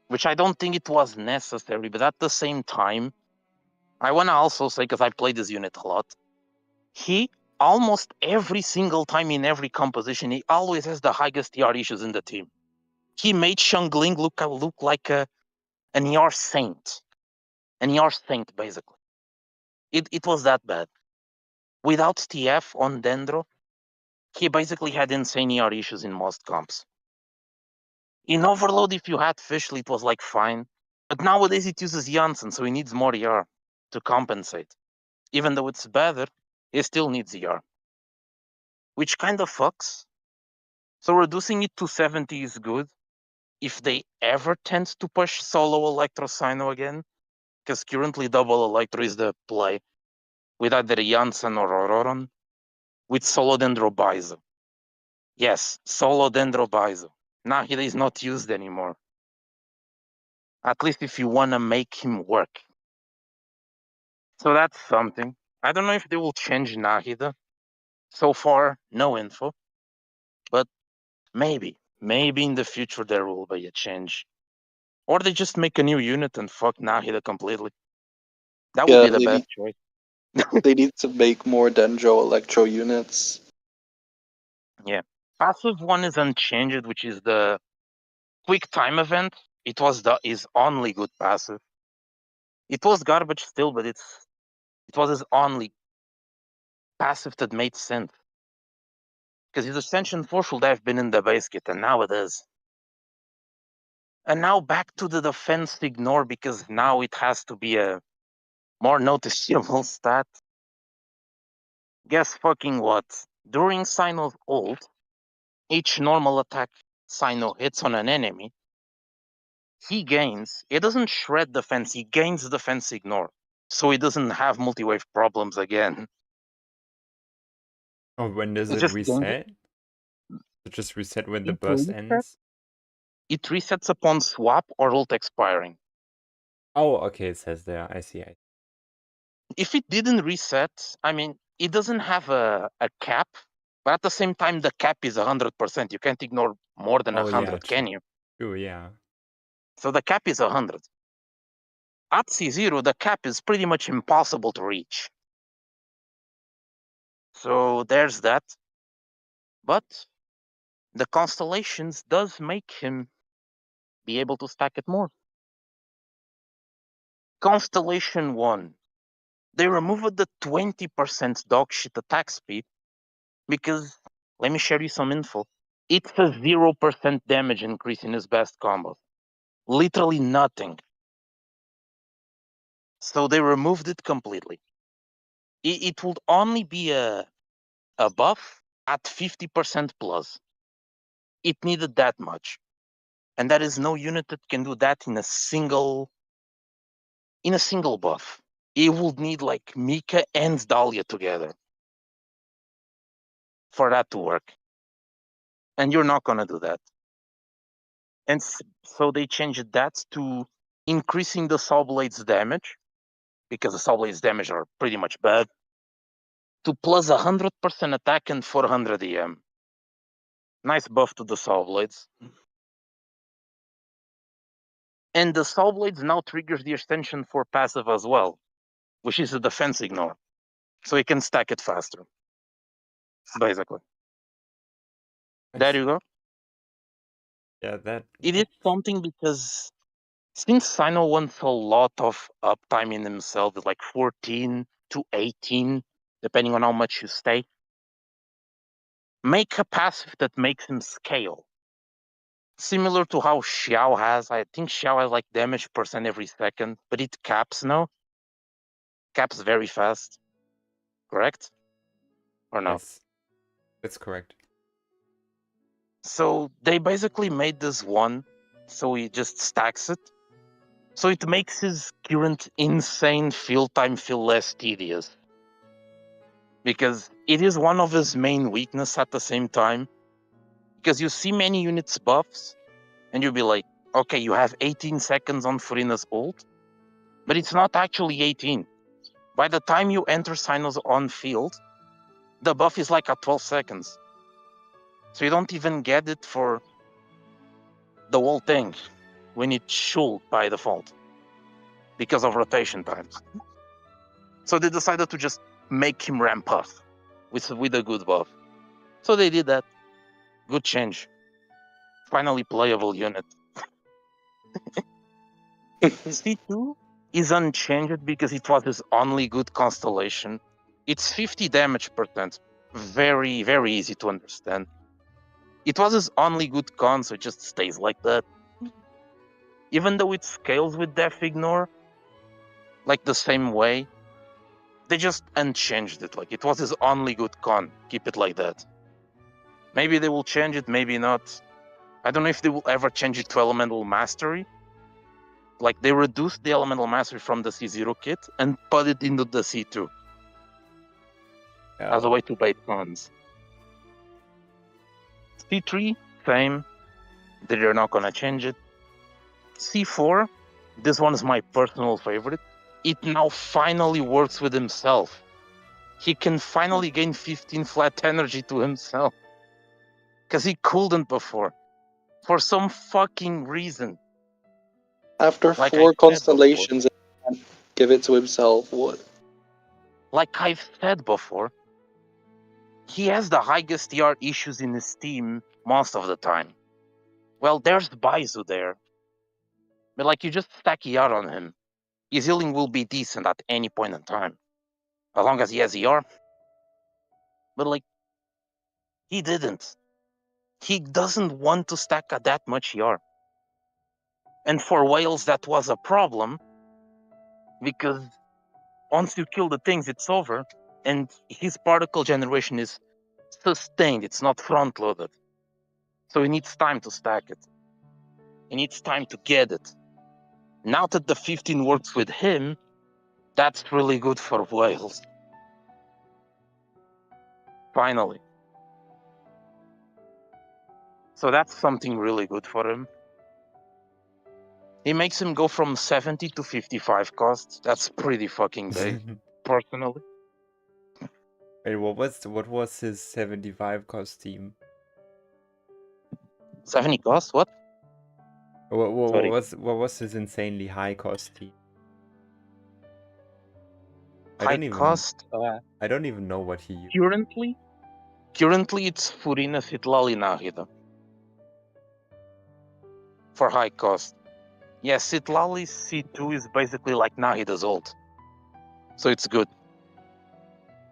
which I don't think it was necessary, but at the same time, I want to also say, because I played this unit a lot, he almost every single time in every composition, he always has the highest ER issues in the team. He made Shungling look like an ER saint. An ER saint, basically. It was that bad. Without TF on Dendro, he basically had insane ER issues in most comps. In Overload, if you had Fischl, it was like fine. But nowadays it uses Janssen, so he needs more ER to compensate. Even though it's better, it still needs ER. Which kind of fucks. So reducing it to 70 is good. If they ever tend to push solo Electro Cyno again, because currently double Electro is the play, with either Janssen or Auroron, with solo Dendro Baizo. Yes, solo Dendro Baizo. Nahida is not used anymore. At least if you want to make him work. So that's something. I don't know if they will change Nahida. So far, no info. But maybe in the future there will be a change. Or they just make a new unit and fuck Nahida completely. That would Yeah, be the best choice. they need to make more Dendro Electro units. Yeah. Passive one is unchanged, which is the quick time event. It was his only good passive. It was garbage still, but it was his only passive that made sense. Because his Ascension 4 should have been in the base kit, and now it is. And now back to the defense ignore, because now it has to be a more noticeable stat. Guess fucking what? During Cyno's ult, each normal attack Cyno hits on an enemy, he gains, it doesn't shred defense, he gains defense ignore. So he doesn't have multi-wave problems again. Oh, when does It it just reset? It just reset when the It burst resets. ends? It resets upon swap or ult expiring. Oh, okay, it says there. I see. If it didn't reset, I mean, it doesn't have a cap, but at the same time, the cap is 100%. You can't ignore more than Oh 100, yeah, can you? true, yeah. So the cap is 100. At C0, the cap is pretty much impossible to reach. So there's that. But the constellations does make him be able to stack it more. Constellation 1. They removed the 20% dogshit attack speed because, let me share you some info. It's a 0% damage increase in his best combo. Literally nothing. So they removed it completely. It would only be a buff at 50% plus. It needed that much. And there is no unit that can do that in a single buff. It would need like Mika and Dalia together for that to work. And you're not gonna do that. And so they changed that to increasing the Saw Blade's damage, because the Saw Blade's damage are pretty much bad, to plus 100% attack and 400 EM. Nice buff to the Saw Blades. And the Soul Blades now triggers the extension for passive as well, which is a defense ignore. So he can stack it faster. Basically. There you go. Yeah, that. It is something because since Cyno wants a lot of uptime in himself, like 14 to 18, depending on how much you stay, make a passive that makes him scale. Similar to how Xiao has. I think Xiao has like damage percent every second, but it caps now. Caps very fast. Correct? Or no? Yes, that's correct. So they basically made this one, so he just stacks it. So it makes his current insane field time feel less tedious. Because it is one of his main weakness at the same time. Because you see many units buffs, and you'll be like, okay, you have 18 seconds on Furina's ult, but it's not actually 18. By the time you enter Cyno's on field, the buff is like at 12 seconds. So you don't even get it for the whole thing when it should by default because of rotation times. So they decided to just make him ramp up with a good buff. So they did that. Good change. Finally playable unit. C2 is unchanged because it was his only good constellation. It's 50 damage percent. Very, very easy to understand. It was his only good con, so it just stays like that. Even though it scales with Death Ignore, like the same way, they just unchanged it. Like it was his only good con. Keep it like that. Maybe they will change it, maybe not. I don't know if they will ever change it to Elemental Mastery. Like they reduced the Elemental Mastery from the C0 kit and put it into the C2 as a way to bait cons. C3, same. They're not gonna change it. C4, this one is my personal favorite. It now finally works with himself. He can finally gain 15 flat energy to himself. Because he couldn't before. For some fucking reason. After Like 4 I said before. constellations, he can't give it to himself. What? Like I've said before, he has the highest ER issues in his team most of the time. Well, there's Baizu there. But like you just stack ER on him. His healing will be decent at any point in time. As long as he has ER. But like, he didn't. He doesn't want to stack at that much ER. And for whales, that was a problem. Because once you kill the things, it's over. And his particle generation is sustained. It's not front loaded. So he needs time to stack it. He needs time to get it. Now that the 15 works with him, that's really good for whales. Finally. So that's something really good for him. He makes him go from 70 to 55 cost. That's pretty fucking big, personally. Wait, what was his 75 costume? 70 cost? What? Sorry. What was his insanely high costume? High cost? I don't even know what he used. Currently it's Furina Citlali Nahida. For high cost. Yes, Citlali's C2 is basically like Nahida's ult. So it's good.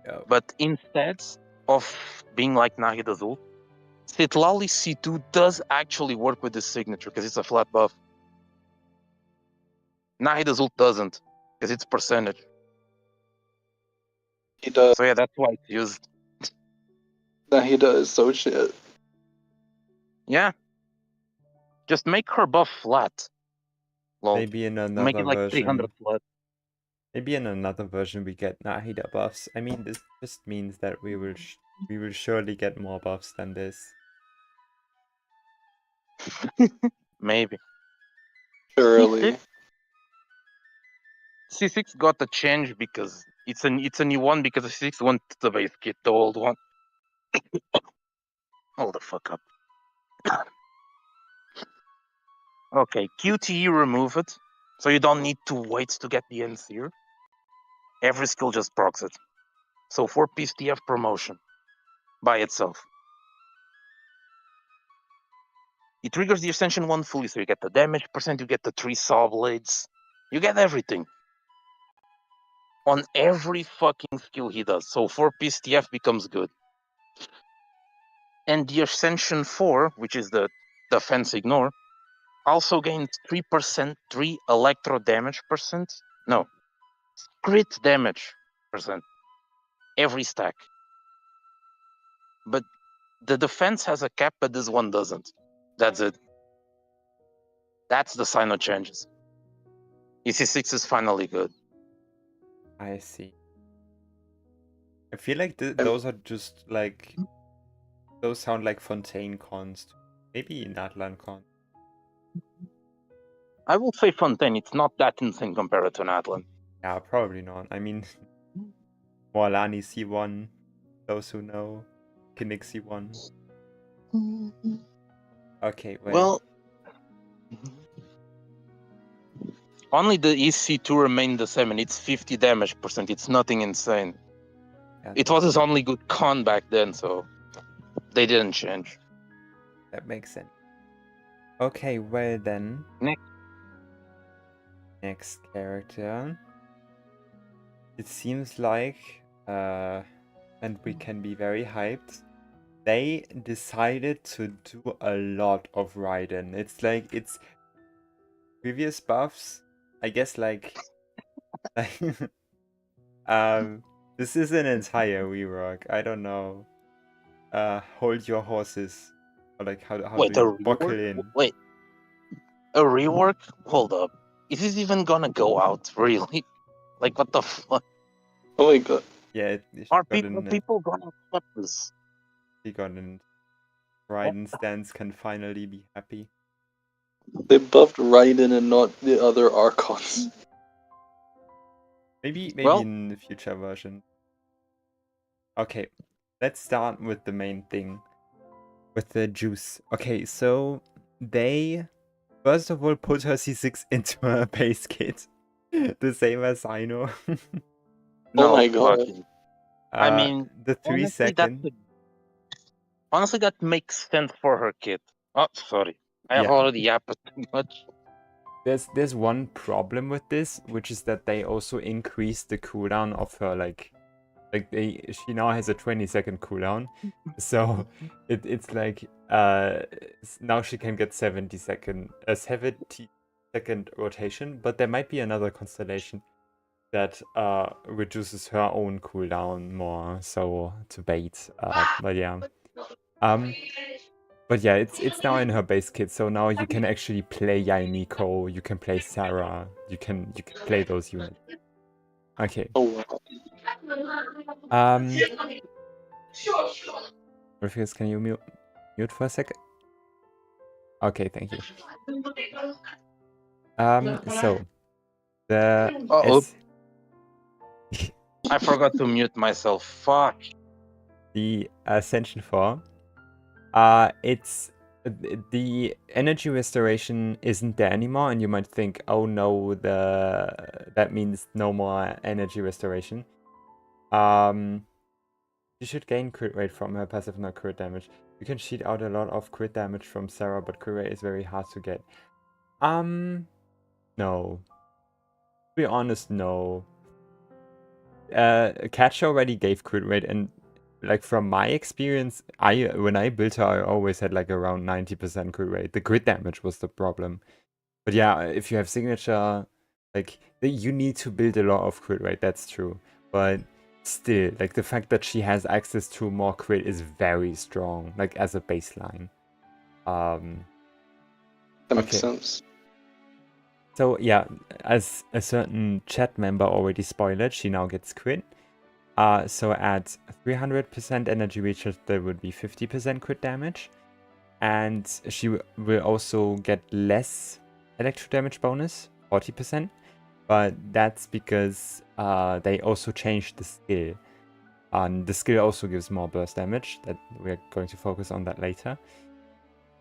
Yeah. But instead of being like Nahida's ult, Citlali's C2 does actually work with this signature because it's a flat buff. Nahida's ult doesn't because it's percentage. He does. So yeah, that's why it's used. That he does so shit. Yeah. Just make her buff flat. Lol. Maybe in another Make it like version. 300 flat. Maybe in another version we get Nahida buffs. I mean, this just means that we will surely get more buffs than this. Maybe. Surely. C6 got a change because it's a new one because the C6 went to the base kit, the old one. Hold the fuck up. Okay, QTE remove it, so you don't need to wait to get the end here. Every skill just procs it. So 4-piece TF promotion by itself. It triggers the Ascension 1 fully, so you get the damage percent, you get the 3 saw blades, you get everything. On every fucking skill he does. So 4-piece TF becomes good. And the Ascension 4, which is the defense ignore, also gains 3%, 3 electro damage percent. No, crit damage percent. Every stack. But the defense has a cap, but this one doesn't. That's it. That's the Cyno changes. EC6 is finally good. I see. I feel like those are just like... Those sound like Fontaine cons. Maybe Natlan con. I will say Fontaine, it's not that insane compared to Natlan. Yeah, probably not. I mean, Moalani C1, those who know. Kinnick C1. Okay, wait. Well, only the EC2 remained the same, and it's 50 damage percent. It's nothing insane. Yeah, It was his only good con back then, so they didn't change. that makes sense. Okay, well then. Next character. It seems like, and we can be very hyped, they decided to do a lot of Raiden. It's like, it's previous buffs, I guess, like, this is an entire rework. I don't know. Hold your horses. Or like, how Wait, do a you buckle rework? in? Wait, a rework? Hold up. Is this even gonna go out, really? Like, what the fuck? Oh my god. Yeah, Are people gonna accept this? she got an Raiden Stans can finally be happy. They buffed Raiden and not the other Archons. Maybe Well- in the future version. Okay, let's start with the main thing. With the juice. Okay, so they first of all put her C6 into her base kit. The same as Cyno. Oh my God. fucking- I mean, the 3 honestly, second. honestly, that makes sense for her kid. Oh, sorry. I have Yeah. already yapped too much. There's one problem with this, which is that they also increased the cooldown of her she now has a 20-second cooldown, so it's like now she can get 70-second rotation, but there might be another constellation that reduces her own cooldown more, so to bait. But yeah, it's now in her base kit, so now you can actually play Yaimiko, you can play Sarah, you can play those units. Okay. Oh wow. Raulfigas, can you mute for a second? Okay, thank you. So the Uh-oh. I forgot to mute myself. Fuck. the Ascension 4, it's the energy restoration isn't there anymore, and you might think, oh no, that means no more energy restoration. You should gain crit rate from her passive, not crit damage. You can cheat out a lot of crit damage from Sarah, but crit rate is very hard to get. No. To be honest, no. Catch already gave crit rate, and like from my experience, when I built her, I always had like around 90% crit rate. The crit damage was the problem. But yeah, if you have signature, like you need to build a lot of crit rate, that's true. But still, like the fact that she has access to more crit is very strong, like as a baseline. That makes Okay. sense. So yeah, as a certain chat member already spoiled, she now gets crit. So at 300% energy reach, there would be 50% crit damage. And she will also get less electro damage bonus, 40%. But that's because they also changed the skill. The skill also gives more burst damage. That we're going to focus on that later.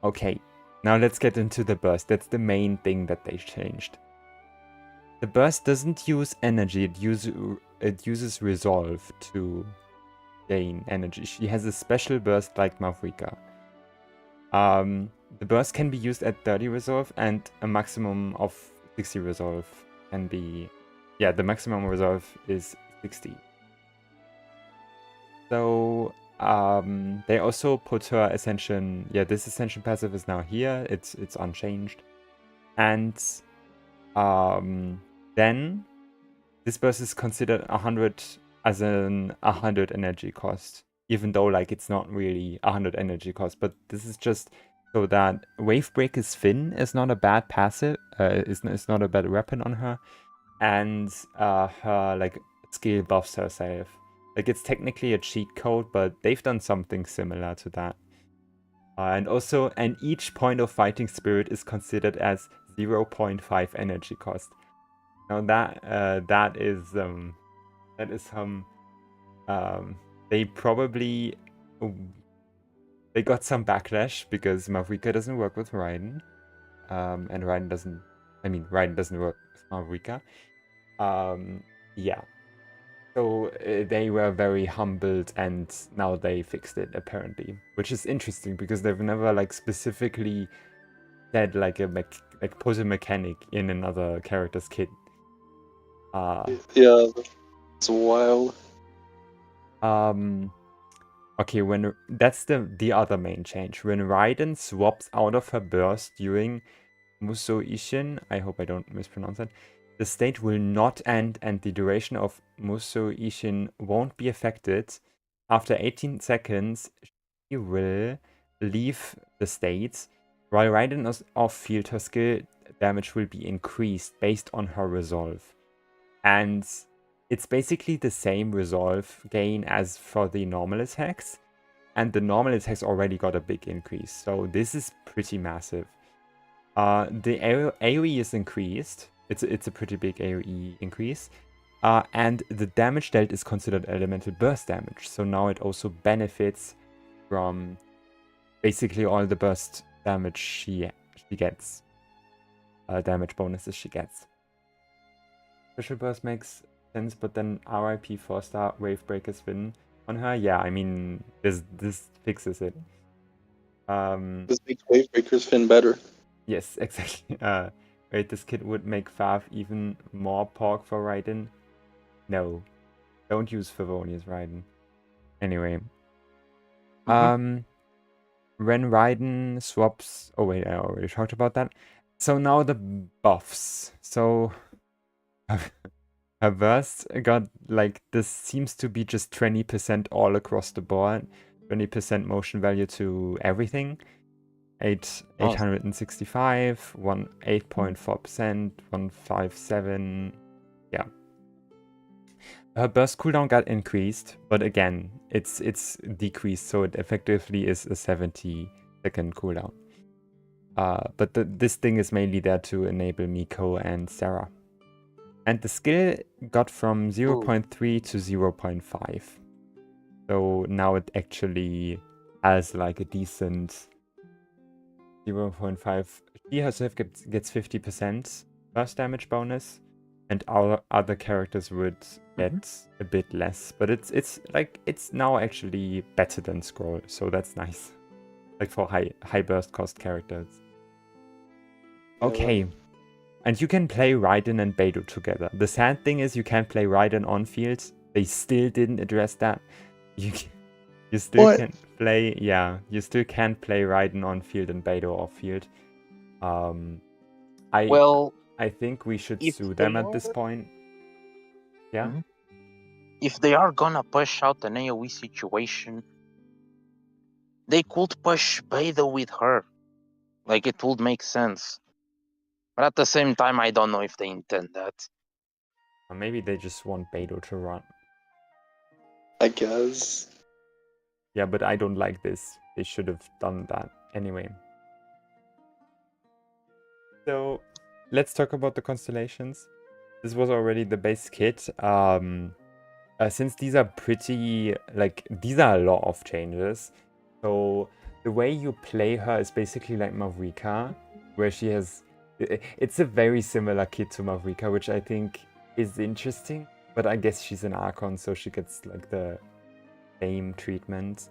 Okay, Now let's get into the burst. That's the main thing that they changed. The burst doesn't use energy, it uses resolve to gain energy. She has a special burst like Mavrika. The burst can be used at 30 resolve, and a maximum of 60 resolve can be... Yeah, the maximum resolve is 60. So they also put her Ascension... Yeah, this Ascension passive is now here. It's unchanged. And then this burst is considered 100 as an 100 energy cost, even though like it's not really 100 energy cost. But this is just so that Wavebreaker's Fin is not a bad passive, is not a bad weapon on her, and her like skill buffs herself. Like it's technically a cheat code, but they've done something similar to that. And each point of fighting spirit is considered as 0.5 energy cost. Now that is some they probably they got some backlash because Mavrika doesn't work with Raiden, and Raiden doesn't work with Mavrika. Yeah. So they were very humbled, and now they fixed it apparently, which is interesting because they've never like specifically said like put a mechanic in another character's kit. Yeah, it's wild. Okay, when that's the other main change. When Raiden swaps out of her burst during Musou Ishin, I hope I don't mispronounce that, the state will not end and the duration of Musou Ishin won't be affected. After 18 seconds, she will leave the state. While Raiden is off-field, her skill damage will be increased based on her resolve. And it's basically the same resolve gain as for the normal attacks. And the normal attacks already got a big increase. So this is pretty massive. The AoE is increased. It's a pretty big AoE increase. And the damage dealt is considered elemental burst damage. So now it also benefits from basically all the burst damage she gets. Damage bonuses she gets. Special burst makes sense, but then RIP 4-star Wavebreaker's Fin on her. Yeah, I mean this fixes it. This makes Wavebreaker's Fin better. Yes, exactly. Wait, this kit would make Fav even more pork for Raiden. No, don't use Favonius Raiden. Anyway, when Raiden swaps... Oh wait, I already talked about that. So now the buffs. So her burst got like this seems to be just 20% all across the board. 20% motion value to everything. 865, 8.4%, 157. Yeah. Her burst cooldown got increased, but again, it's decreased, so it effectively is a 70-second cooldown. But this thing is mainly there to enable Miko and Sarah. And the skill got from 0.3 to 0.5. So now it actually has like a decent 0.5. She herself gets 50% burst damage bonus, and our other characters would get a bit less. But it's now actually better than Scroll, so that's nice. Like for high burst cost characters. Okay. And you can play Raiden and Beidou together. The sad thing is you can't play Raiden on field. They still didn't address that. You still can't play... Yeah, you still can't play Raiden on field and Beidou off field. I think we should sue them at this point. Yeah? If they are gonna push out an AoE situation, they could push Beidou with her. Like, it would make sense. But at the same time, I don't know if they intend that. Or maybe they just want Beidou to run. I guess. Yeah, but I don't like this. They should have done that. Anyway. So, let's talk about the constellations. This was already the base kit. Since these are pretty... Like, these are a lot of changes. So, the way you play her is basically like Mavrika, where she has... It's a very similar kit to Mavrika, which I think is interesting, but I guess she's an Archon, so she gets like the same treatment.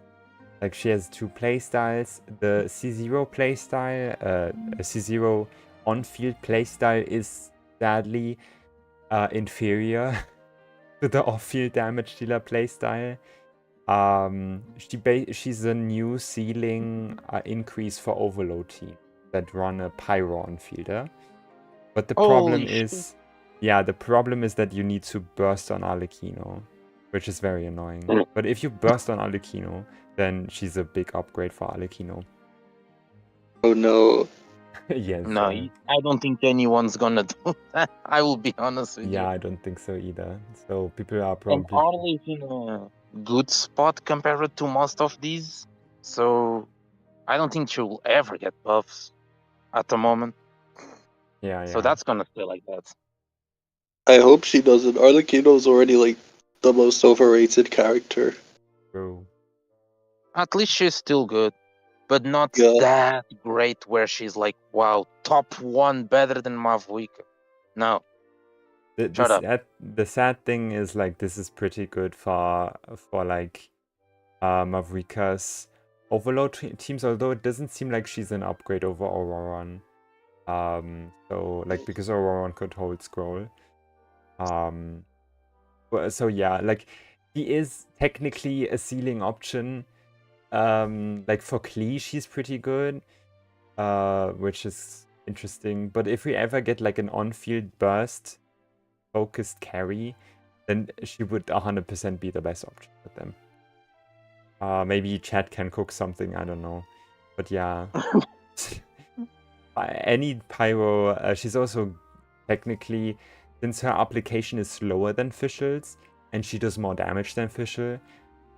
Like she has two playstyles. The C0 playstyle, C0 on-field playstyle is sadly inferior to the off-field damage dealer playstyle. She's a new ceiling increase for Overload team that run a Pyro on-fielder. But the problem is... Yeah, the problem is that you need to burst on Arlecchino, which is very annoying. But if you burst on Arlecchino, then she's a big upgrade for Arlecchino. Oh no. Yes. No, I don't think anyone's gonna do that. I will be honest with you. Yeah, I don't think so either. So people are And probably... Arle is in a good spot compared to most of these. So I don't think she will ever get buffs at the moment. Yeah. So that's gonna stay like that. I hope she doesn't. Arlecchino's already like the most overrated character. True. At least she's still good, but not Yeah. that great where she's like, wow, top 1 better than Mavuika. No. Shut up. The sad thing is like this is pretty good for like Mavrika's Overload teams, although it doesn't seem like she's an upgrade over Auroron. So like because Auroron could hold scroll. So yeah, like he is technically a ceiling option. Like for Klee, she's pretty good, which is interesting. But if we ever get like an on-field burst focused carry, then she would 100% be the best option with them. Maybe Chad can cook something, I don't know. But yeah. Any Pyro, she's also technically, since her application is slower than Fischl's, and she does more damage than Fischl,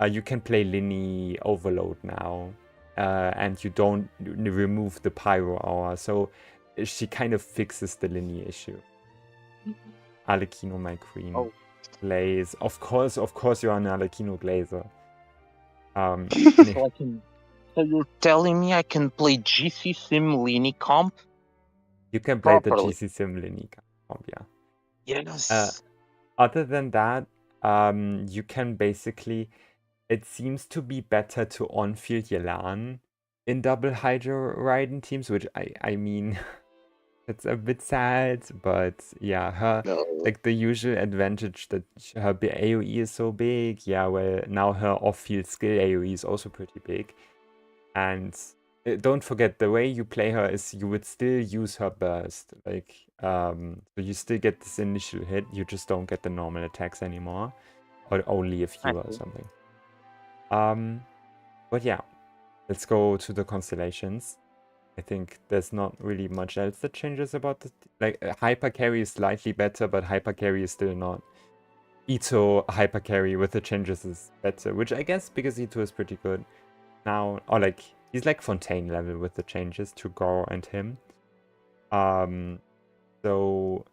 you can play Linny Overload now, and you don't remove the Pyro Hour, so she kind of fixes the Linny issue. Arlecchino, my queen. Oh. Glaze. Of course you're an Arlecchino Glazer. So you're telling me I can play GC Sim Linny comp? You can play properly. the GC Sim Linny comp, yeah. Yes. Other than that, you can basically... It seems to be better to on-field Yelan in double Hydro Raiden teams, which I mean, it's a bit sad, but yeah, her like the usual advantage that her AoE is so big. Yeah, well, now her off-field skill AoE is also pretty big. And don't forget, the way you play her is you would still use her burst. Like, so you still get this initial hit, you just don't get the normal attacks anymore. Or only a few or something. But yeah, let's go to the constellations. I think there's not really much else that changes about the... Like, Hyper Carry is slightly better, but Hyper Carry is still not... Itto Hyper Carry with the changes is better, which I guess because Itto is pretty good now. Or like, he's like Fontaine level with the changes to Gorou and him. So...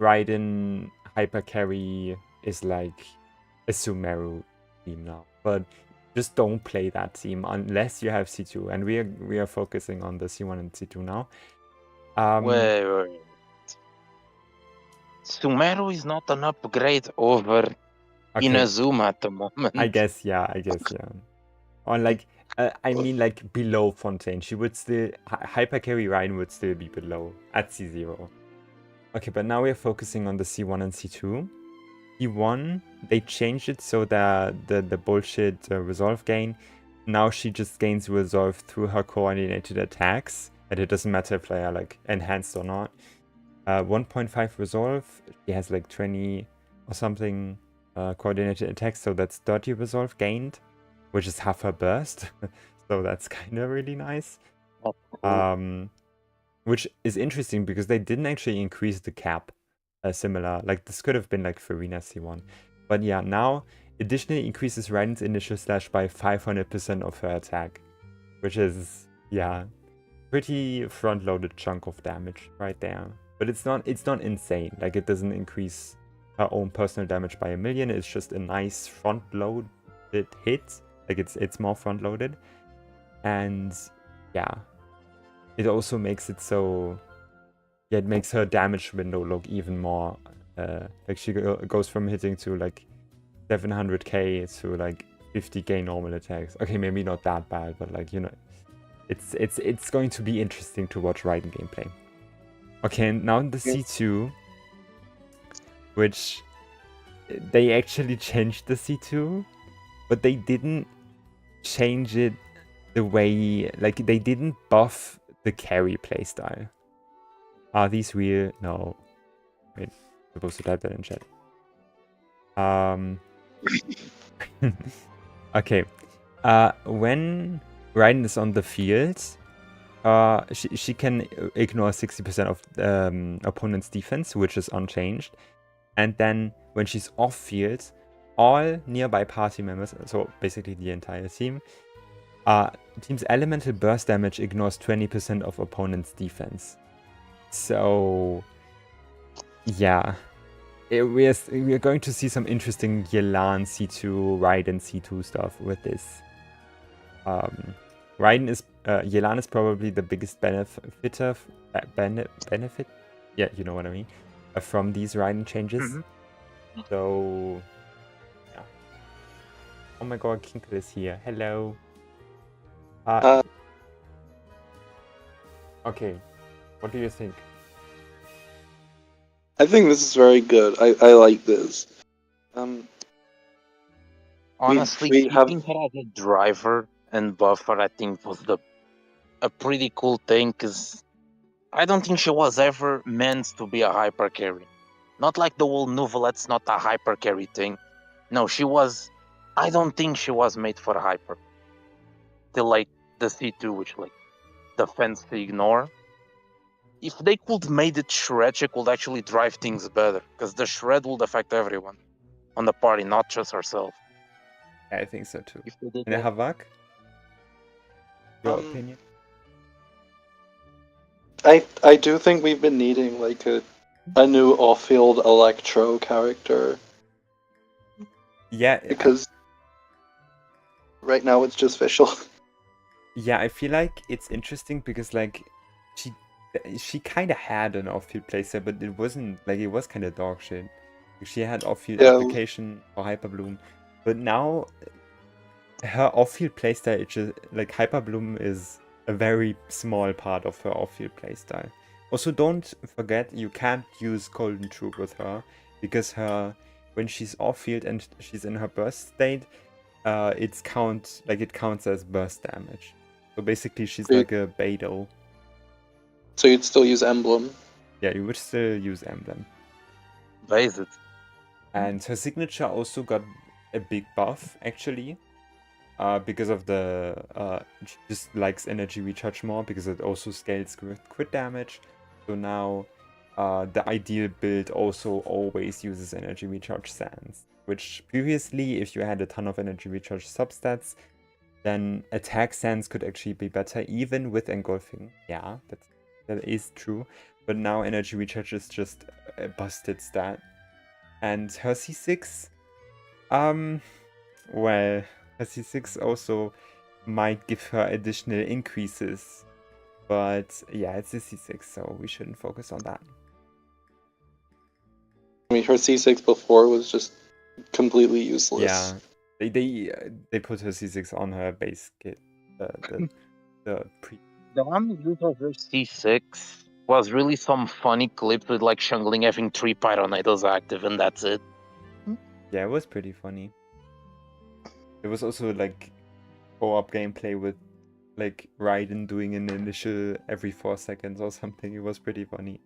Raiden Hyper Carry is like a Sumeru team now, but just don't play that team unless you have C2, and we are focusing on the C1 and C2 now. Wait. Sumeru is not an upgrade over Inazuma at the moment. I guess, yeah. Or like, I mean like below Fontaine. She would still, Hyper Carry Raiden would still be below at C0. Okay, but now we're focusing on the C1 and C2. C1, they changed it so that the bullshit resolve gain, now she just gains resolve through her coordinated attacks, and it doesn't matter if they are like enhanced or not. 1.5 resolve, she has like 20 or something coordinated attacks, so that's 30 resolve gained, which is half her burst. So that's kind of really nice. Which is interesting because they didn't actually increase the cap. Similar, like this could have been like Farina C1, but yeah, now additionally increases Raiden's initial slash by 500% of her attack, which is, yeah, pretty front-loaded chunk of damage right there. But it's not insane. Like, it doesn't increase her own personal damage by 1 million. It's just a nice front-loaded hit Like it's more front loaded, and yeah, it also makes it so. Yeah, it makes her damage window look even more. Like she goes from hitting to like 700k to like 50k normal attacks. Okay, maybe not that bad, but like it's going to be interesting to watch Raiden gameplay. Okay, and now the C2, which they actually changed the C2, but they didn't change it the way, like they didn't buff the carry playstyle. Are these real? No. Wait, I'm supposed to type that in chat. Okay. When Raiden is on the field, she can ignore 60% of opponent's defense, which is unchanged. And then when she's off field, all nearby party members, so basically the entire team, team's elemental burst damage ignores 20% of opponent's defense. So yeah, we are going to see some interesting Yelan C2, Raiden C2 stuff with this. Yelan is probably the biggest benefit. Yeah, you know what I mean. From these Raiden changes. So yeah. Oh my god, Kinkle is here. Hello. Okay. What do you think? I think this is very good. I like this. Honestly, we have- keeping her as a driver and buffer, I think, was a pretty cool thing, because I don't think she was ever meant to be a hyper carry. Not like the whole Nuvolet's not a hyper carry thing. No, I don't think she was made for a hyper. Till like the C2, which like defense to ignore. If they could made it shred, she could actually drive things better, because the shred would affect everyone on the party, not just herself. I think so too. If they did And that. Havak? Your opinion? I do think we've been needing like a new off-field Electro character. Yeah. Because right now it's just Visual. Yeah, I feel like it's interesting because like she kind of had an off-field playstyle, but it wasn't like, it was kind of dog shit. She had off-field application for Hyper Bloom, but now her off-field playstyle, it's just like Hyper Bloom is a very small part of her off-field playstyle. Also, don't forget you can't use Golden Troop with her because when she's off-field and she's in her burst state, it counts as burst damage. So basically, she's like a Beidou. So you'd still use Emblem. Yeah, you would still use Emblem. Base it. And her signature also got a big buff, actually. Because of she just likes energy recharge more, because it also scales with crit damage. So now, the ideal build also always uses energy recharge Stans. Which previously, if you had a ton of energy recharge substats, then attack Stans could actually be better, even with engulfing. Yeah, that is true. But now energy recharge is just a busted stat. And her C6, well, her C6 also might give her additional increases. But yeah, it's a C6, so we shouldn't focus on that. I mean, her C6 before was just completely useless. Yeah, they put her C6 on her base kit. The one use of her C6 was really some funny clip with like Shungling having 3 Pyronados active, and that's it. Yeah, it was pretty funny. There was also like co-op gameplay with like Raiden doing an initial every 4 seconds or something. It was pretty funny.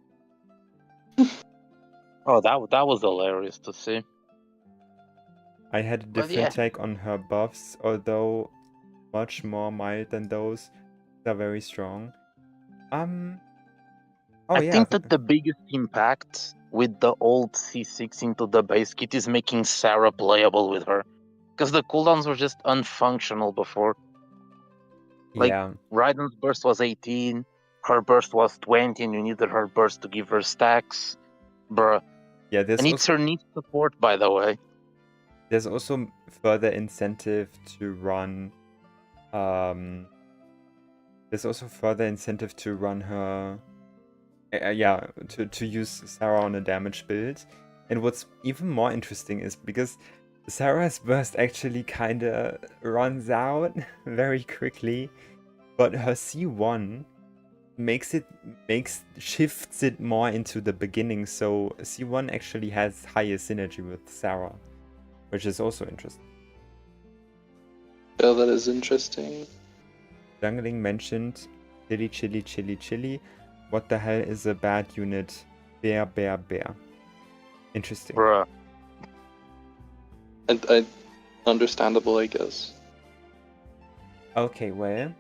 Oh, that was hilarious to see. I had a different take on her buffs, although much more mild than those. They're very strong. I think that the biggest impact with the old C6 into the base kit is making Sarah playable with her. Because the cooldowns were just unfunctional before. Like, Raiden's burst was 18, her burst was 20, and you needed her burst to give her stacks. Bruh. Yeah, and it's her neat support, by the way. there's also further incentive to run. There's also further incentive to run her. To use Sarah on a damage build. And what's even more interesting is because Sarah's burst actually kinda runs out very quickly, but her C1 shifts it more into the beginning, so C1 actually has higher synergy with Sarah, which is also interesting. Yeah, that is interesting. Jungling mentioned chili. What the hell is a bad unit? Bear. Interesting. Bruh. And understandable, I guess. Okay, well,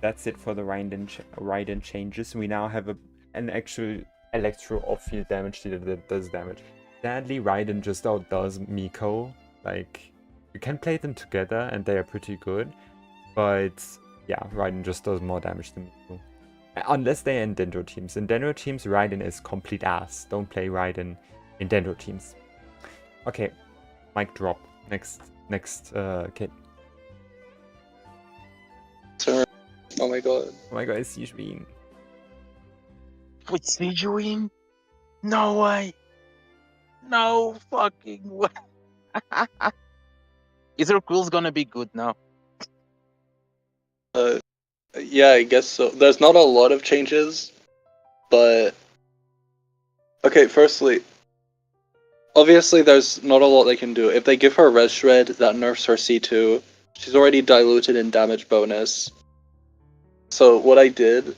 that's it for the Raiden changes. We now have an actual Electro off-field damage dealer that does damage. Sadly, Raiden just outdoes Miko. Like, you can play them together and they are pretty good. But yeah, Raiden just does more damage than Miko. Unless they're in Dendro teams. In Dendro teams, Raiden is complete ass. Don't play Raiden in Dendro teams. Okay, mic drop. Next kid. Sorry. Oh my god. Oh my god, it's Sigewinne. With Sigewinne? No way. No fucking way. Is her quills gonna be good now? Yeah, I guess so. There's not a lot of changes, but okay, firstly, obviously there's not a lot they can do. If they give her Res Shred, that nerfs her C2. She's already diluted in damage bonus. So what they did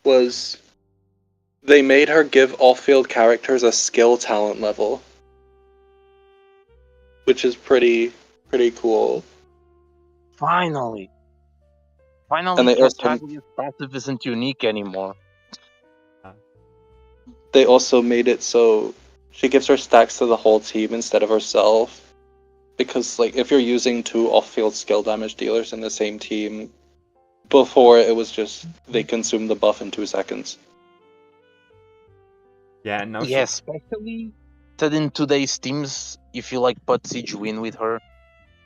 was they made her give off-field characters a skill talent level, which is pretty cool. Finally, And they also- Kataga's passive isn't unique anymore. They also made it so she gives her stacks to the whole team instead of herself. Because, like, if you're using two off-field skill damage dealers in the same team, before it was just they consume the buff in 2 seconds. Yeah, and now Yeah, especially that in today's teams, if you like put Sigewinne with her,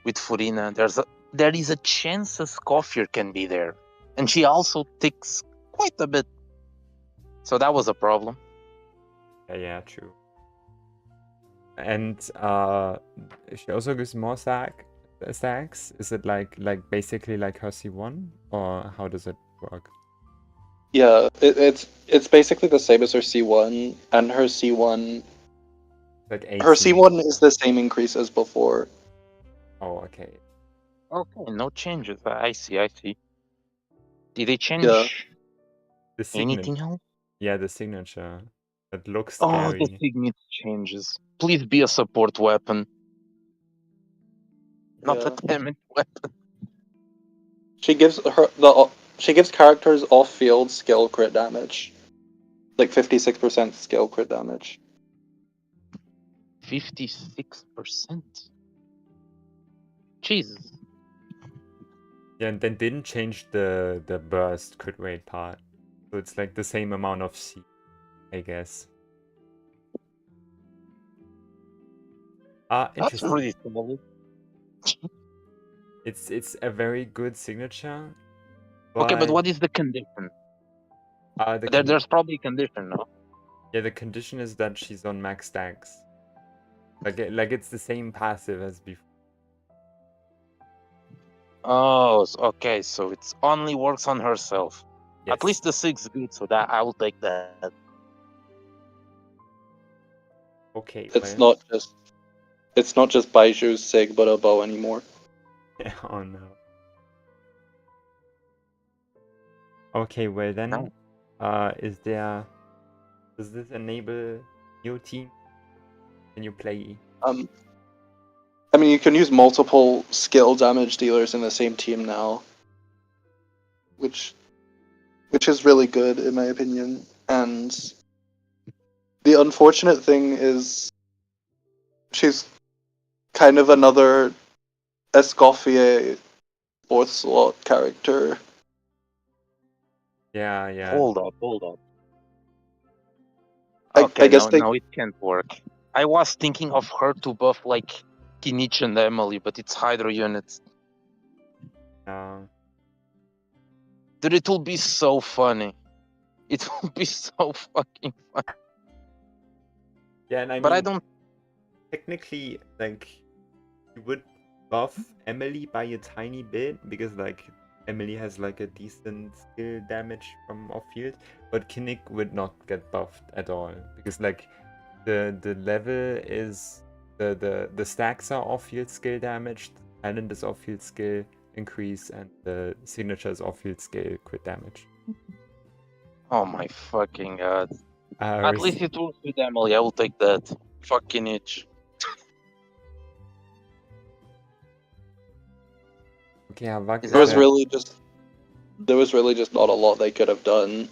with Furina, there is a chance a Scoffier can be there, and she also ticks quite a bit. So that was a problem. Yeah, true. And she also gives more stacks. Is it like basically like her C1, or how does it work? Yeah, it's basically the same as her C1, and her C1 Like her 18. C1 is the same increase as before. Oh, okay. Okay, no changes. I see. Did they change Yeah. The signature. anything else? Yeah, the signature. That looks Oh, scary. the signet changes. Please be a support weapon, not a Yeah. damage weapon. She gives characters off-field skill crit damage, like 56% skill crit damage. 56%. Jesus. Yeah, and then didn't change the burst crit rate part. So it's like the same amount of C, I guess. That's Interesting. pretty solid. It's a very good signature. Okay, but what is the condition? There's probably a condition, no? Yeah, the condition is that she's on max stacks. Like it's the same passive as before. Oh, okay, so it only works on herself. Yes. At least the 6 good, so that I will take that. Okay. It's not just Baiju's Sig, but a bow anymore. Oh no. Okay, well then, No. does this enable new team? Can you play? I mean, you can use multiple skill damage dealers in the same team now, which is really good in my opinion. And the unfortunate thing is, she's kind of another Escoffier 4th slot character. Yeah. Hold up. I Okay, guess no, it can't work. I was thinking of her to buff like Kinich and Emily, but it's Hydro units. Dude, it will be so funny. It will be so fucking fun. Yeah, and I But mean, I don't. technically, like, you would buff Emily by a tiny bit because, like, Emily has like a decent skill damage from off field, but Kinnick would not get buffed at all because, like, the level is the stacks are off field skill damage, the talent is off field skill increase, and the signature is off field skill crit damage. Oh my fucking god. Uh, At least it works with Emily. I will take that. Fucking itch. Okay, Havak Is There was that- really just not a lot they could have done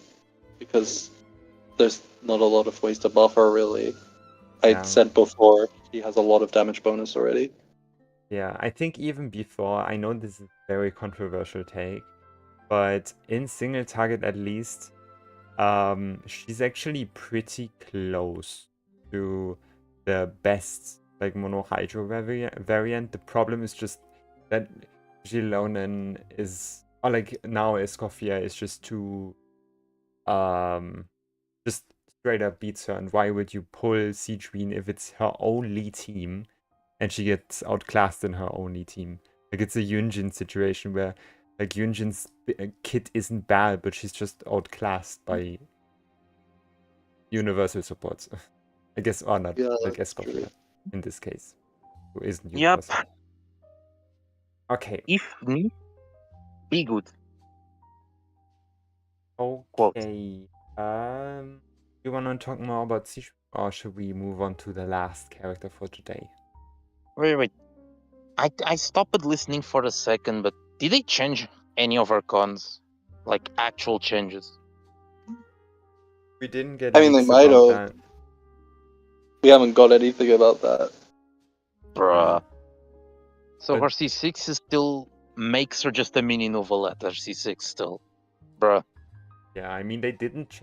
because there's not a lot of ways to buff her really. I Yeah. said before she has a lot of damage bonus already. Yeah, I think even before, I know this is a very controversial take, but in single target at least, she's actually pretty close to the best like mono hydro variant. The problem is just that Gilonen is, or like now Escoffier is just too just straight up beats her. And why would you pull Sigewinne if it's her only team and she gets outclassed in her only team? Like, it's a Yunjin situation where like Yunjin's kit isn't bad, but she's just outclassed by universal supports. I guess, or not, Yeah, like that's true. Escoffier in this case, who isn't Yep. universal. Okay. If need, be good. Okay. You want to talk more about Sigewinne, or should we move on to the last character for today? Wait. I stopped listening for a second, but did they change any of our cons? Like actual changes? We didn't get I mean, they leaks might about have. that. We haven't got anything about that. Bruh. So But- her C6 is still makes her just a mini novelette, her C6 still. Bruh. Yeah, I mean, they didn't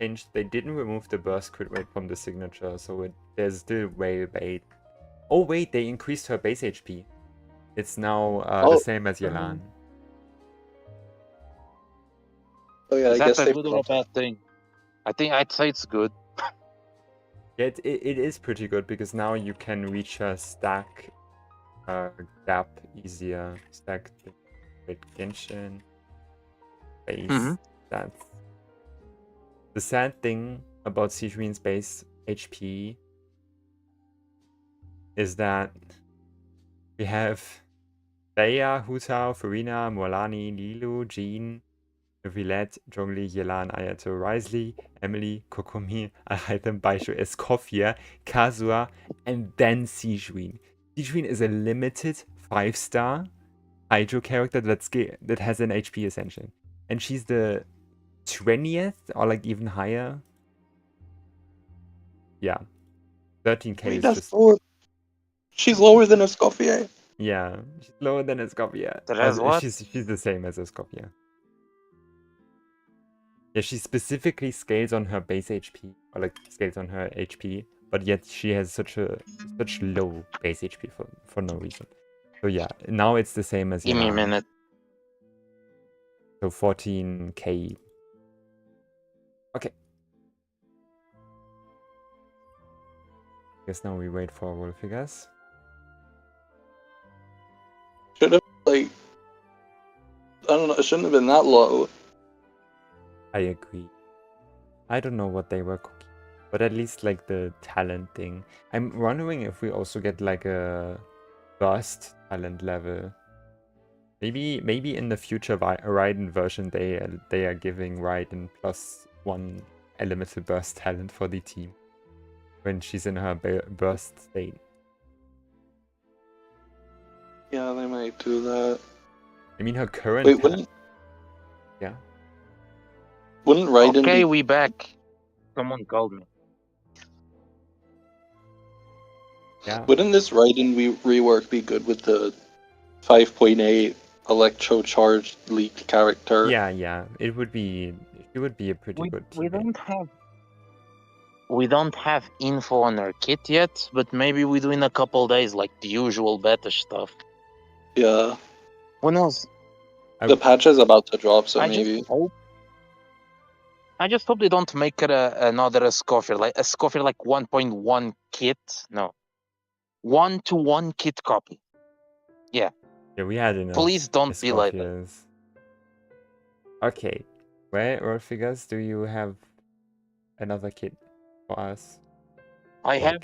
remove the burst crit rate from the signature, so there's still whale bait. Oh wait, they increased her base HP. It's now the same as Yelan. Oh yeah, Is I guess that a they. good or a bad thing? I think I'd say it's good. Yeah, it is pretty good because now you can reach a stack gap easier. Stack with Genshin base. Mhm. That's the sad thing about Sigewinne's base HP is that we have Dalia, Hutao, Farina, Molani, Lilu, Jean, Villette, Zhongli, Yelan, Ayato, Risley, Emily, Kokomi, Alhaitham, Baisho, Escoffier, Kazua, and then Sigewinne. Sigewinne is a limited 5-star Hydro character that has an HP ascension. And she's the 20th or like even higher. Yeah. 13k Wait, is that's just... lower. She's lower than Escoffier. Yeah, she's lower than Escoffier. That has what? She's the same as Escoffier. Yeah, she specifically scales on her base HP, or like scales on her HP, but yet she has such low base HP for no reason. So yeah, now it's the same as Give me a Yelan. minute. So 14k. Okay. Guess now we wait for Raulfigas. Should have like. I don't know. It shouldn't have been that low. I agree. I don't know what they were cooking, but at least like the talent thing. I'm wondering if we also get like a burst talent level. Maybe in the future Raiden version they are giving Raiden +1 elemental burst talent for the team when she's in her burst state. Yeah, they might do that. I mean her current Wait, wouldn't Raiden Okay, be? we back. Someone called me. Yeah. Wouldn't this Raiden rework be good with the 5.8 electro charged leaked character? Yeah, it would be a pretty good We teammate. don't have. We don't have info on our kit yet, but maybe we do in a couple days, like the usual beta stuff. Yeah. Who knows? The patch is about to drop, so I maybe. just hope they don't make it another Escoffier, like Escoffier like 1.1 kit. No, 1-to-1 kit copy. Yeah, we had enough. Please don't be like that. Escoffiers. Okay, where Raulfigas, do you have another kit for us? I have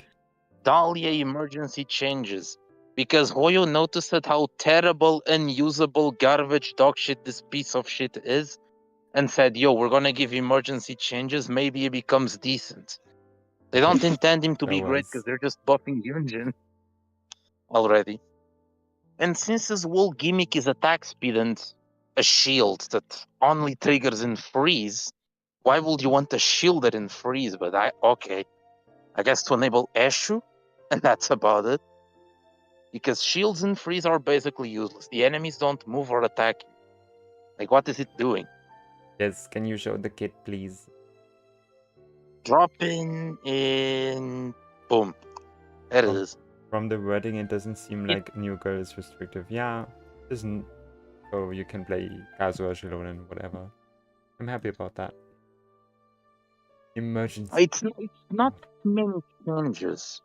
Dalia emergency changes because Hoyo noticed how terrible, unusable, garbage dog shit this piece of shit is, and said, "Yo, we're gonna give emergency changes. Maybe he becomes decent." They don't intend him to be great because they're just buffing Yunjin already. And since his whole gimmick is attack speed and a shield that only triggers in freeze, why would you want a shield that in freeze? But I guess to enable Eshu, and that's about it. Because shields in freeze are basically useless. The enemies don't move or attack you. Like, what is it doing? Yes, can you show the kit, please? Drop in... Boom. There it is. From the wording, it doesn't seem like New Girl is restrictive. Yeah, it isn't. So you can play Kazuha, Shilonen, whatever. I'm happy about that. Emergency. It's not many changes.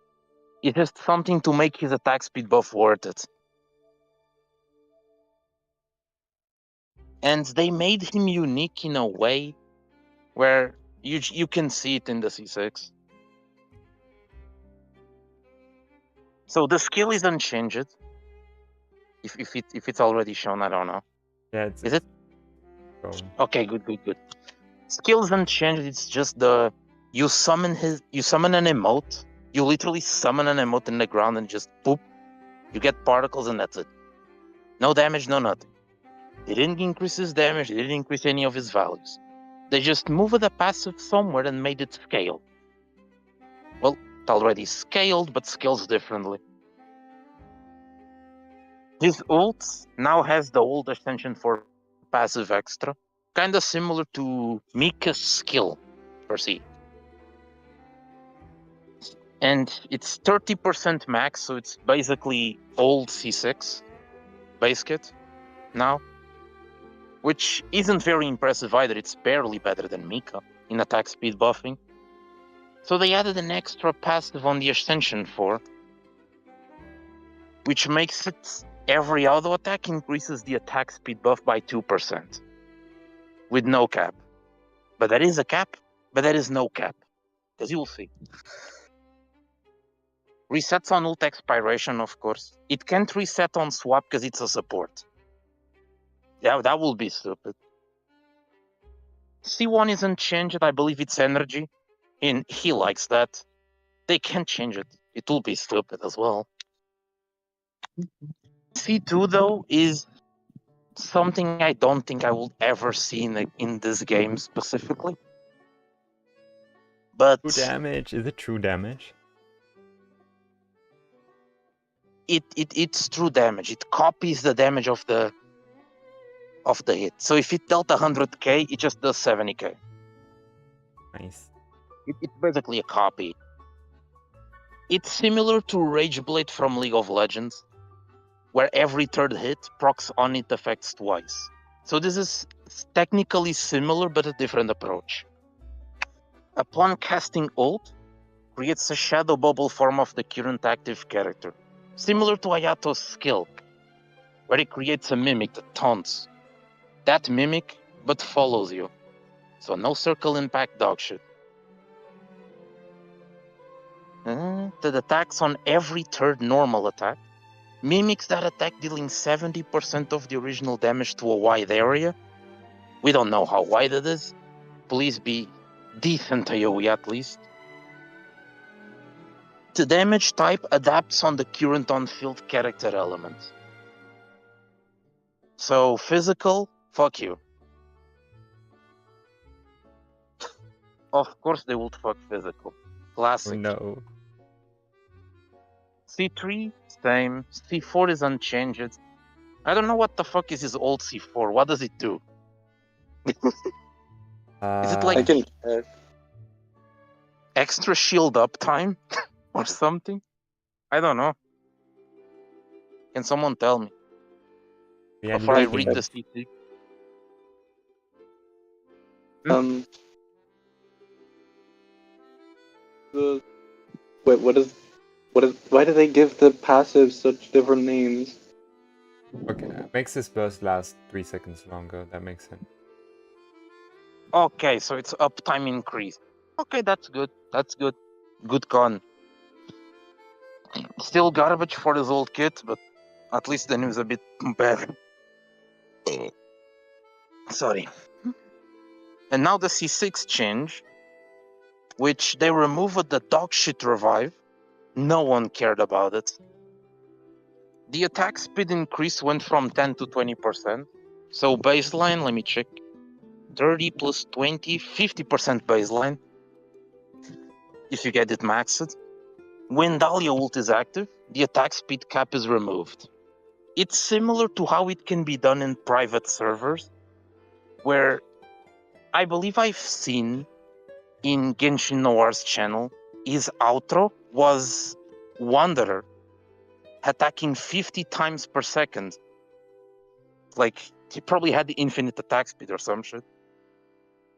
It's just something to make his attack speed buff worth it. And they made him unique in a way where you can see it in the C6. So the skill is unchanged. If it's already shown, I don't know. Yeah, is it? Shown. Okay, good. Skill is unchanged. It's just you summon an emote. You literally summon an emote in the ground and just boop. You get particles and that's it. No damage, no nothing. They didn't increase his damage. They didn't increase any of his values. They just moved the passive somewhere and made it scale. Well, it's already scaled, but scales differently. His ult now has the old extension for passive extra, kind of similar to Mika's skill, per se. And it's 30% max, so it's basically old C6 base kit now, which isn't very impressive either. It's barely better than Mika in attack speed buffing. So they added an extra passive on the extension 4, which makes it every auto attack increases the attack speed buff by 2%, with no cap. But there is a cap, but there is no cap, because you'll see. Resets on ult expiration, of course. It can't reset on swap because it's a support. Yeah, that will be stupid. C1 isn't changed, I believe it's energy. And he likes that. They can't change it. It will be stupid as well. C2, though, is something I don't think I will ever see in this game specifically. But true damage? Is it true damage? It's true damage. It copies the damage of the hit. So if it dealt 100k, it just does 70k. Nice. It's basically a copy. It's similar to Rageblade from League of Legends, where every third hit procs on it effects twice. So this is technically similar, but a different approach. Upon casting ult, creates a shadow bubble form of the current active character, similar to Ayato's skill, where it creates a mimic that taunts. That mimic, but follows you. So no circle impact dog shit. That attacks on every third normal attack. Mimics that attack dealing 70% of the original damage to a wide area. We don't know how wide it is. Please be decent AoE at least. The damage type adapts on the current on-field character element. So physical, fuck you. Of course they would fuck physical. Classic. Oh no. C3, same. C4 is unchanged. I don't know what the fuck is his old C4. What does it do? Is it like... I can check. extra shield uptime or something? I don't know. Can someone tell me Yeah, before I looking read at- the CC? Um. Wait, what is? Why do they give the passives such different names? Okay, makes this burst last 3 seconds longer. That makes sense. Okay, so it's uptime increase. Okay, that's good. That's good. Good con. Still garbage for this old kit, but at least the news a bit better. Sorry. And now the C6 change, which they removed the dog shit revive. No one cared about it. The attack speed increase went from 10 to 20%. So baseline, let me check. 30 plus 20, 50% baseline. If you get it maxed. When Dalia ult is active, the attack speed cap is removed. It's similar to how it can be done in private servers, where I believe I've seen in Genshin Noir's channel, his outro was Wanderer attacking 50 times per second. Like, he probably had the infinite attack speed or some shit.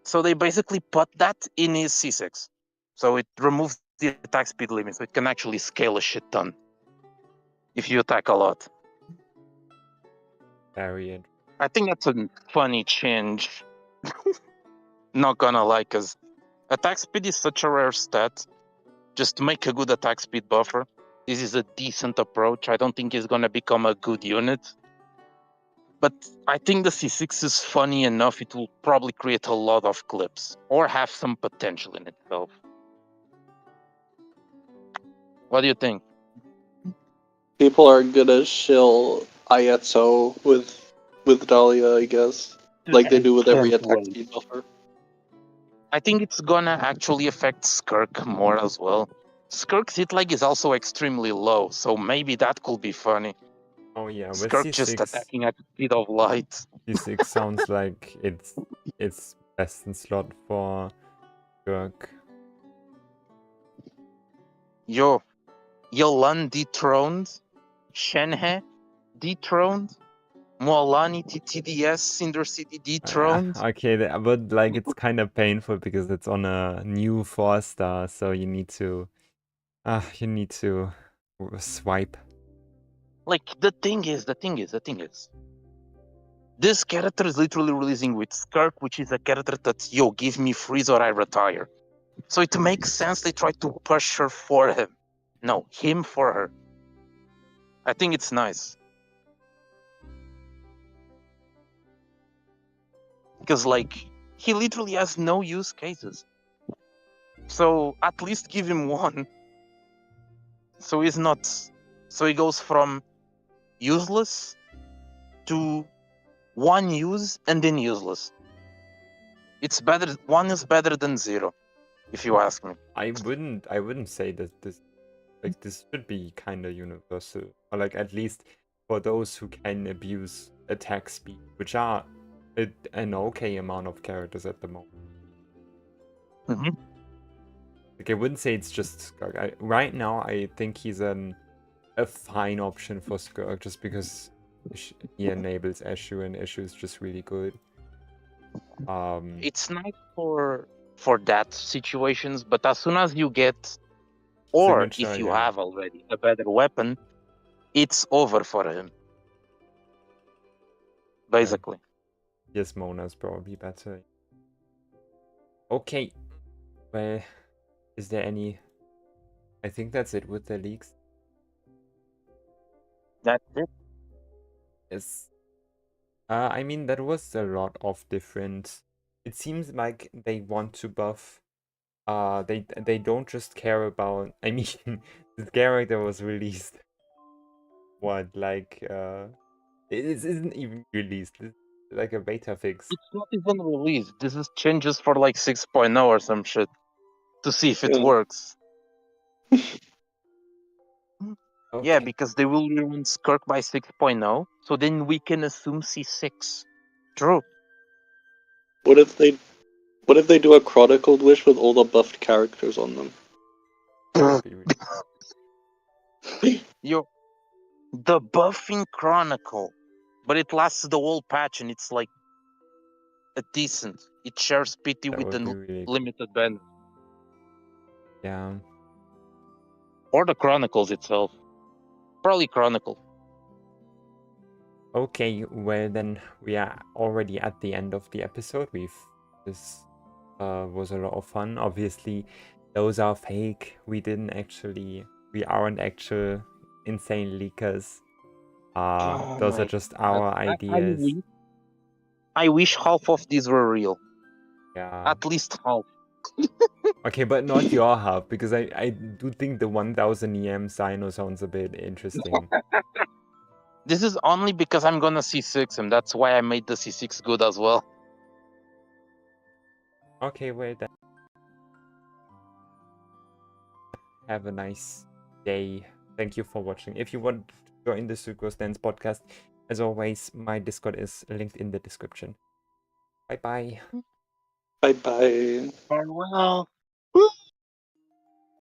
So they basically put that in his C6. So it removes the attack speed limit, so it can actually scale a shit ton if you attack a lot. Very interesting. I think that's a funny change. Not gonna lie, because attack speed is such a rare stat. Just to make a good attack speed buffer, this is a decent approach. I don't think it's gonna become a good unit. But I think the C6 is funny enough, it will probably create a lot of clips, or have some potential in itself. What do you think? People are gonna shill ISO with Dalia, I guess, like they do with every Can't attack wait. speed buffer. I think it's gonna actually affect Skirk more as well. Skirk's hit lag is also extremely low, so maybe that could be funny. Oh yeah, with Skirk just C6, attacking at the speed of light. C6 sounds like it's best in slot for Gurk. Yo, Yolan dethroned, Shenhe dethroned, Moalani TTDS, Cinder City dethroned. Okay, but like it's kind of painful because it's on a new 4-star, so you need to swipe. Like, the thing is, this character is literally releasing with Skirk, which is a character that, yo, give me freeze or I retire. So it makes sense they try to push her for him. No, him for her. I think it's nice. Because, like, he literally has no use cases. So at least give him one. So he's not. So he goes from useless to one use and then useless. It's better. One is better than zero, if you ask me. I wouldn't say that this should be kind of universal, or like at least for those who can abuse attack speed, which are an okay amount of characters at the moment. Mm-hmm. Like I wouldn't say it's just Skirk. Right now, I think he's a fine option for Skirk just because he enables Eshu, and Eshu is just really good. It's nice for that situations, but as soon as you get, or Signature, if you yeah. have already a better weapon, it's over for him. Basically. Yes, Mona is probably better. Okay. Well, is there any... I think that's it with the leaks. That's it. Yes. I mean, that was a lot of different... It seems like they want to buff... They don't just care about... I mean, the character was released... What, like... It isn't even released. It's like a beta fix. It's not even released. This is changes for like 6.0 or some shit. To see if it Yeah. works. Okay. Yeah, because they will ruin Skirk by 6.0, so then we can assume C6. True. What if What if they do a chronicled wish with all the buffed characters on them? That would be really- Yo, the buffing Chronicle, but it lasts the whole patch and it's like a decent. It shares pity that with would the be really cool. limited band Yeah. or the Chronicles itself. Probably Chronicle. Okay, well then we are already at the end of the episode. This was a lot of fun. Obviously, those are fake. We aren't actual insane leakers. Oh Those my are just our ideas. I wish half of these were real. Yeah. At least half. Okay, but not your half, because I do think the 1000 EM Cyno sounds a bit interesting. This is only because I'm gonna C6 him. That's why I made the C6 good as well. Okay, well then. Have a nice day. Thank you for watching. If you want to join the Sucrose Stans Podcast, as always, my Discord is linked in the description. Bye bye. Bye bye. Farewell.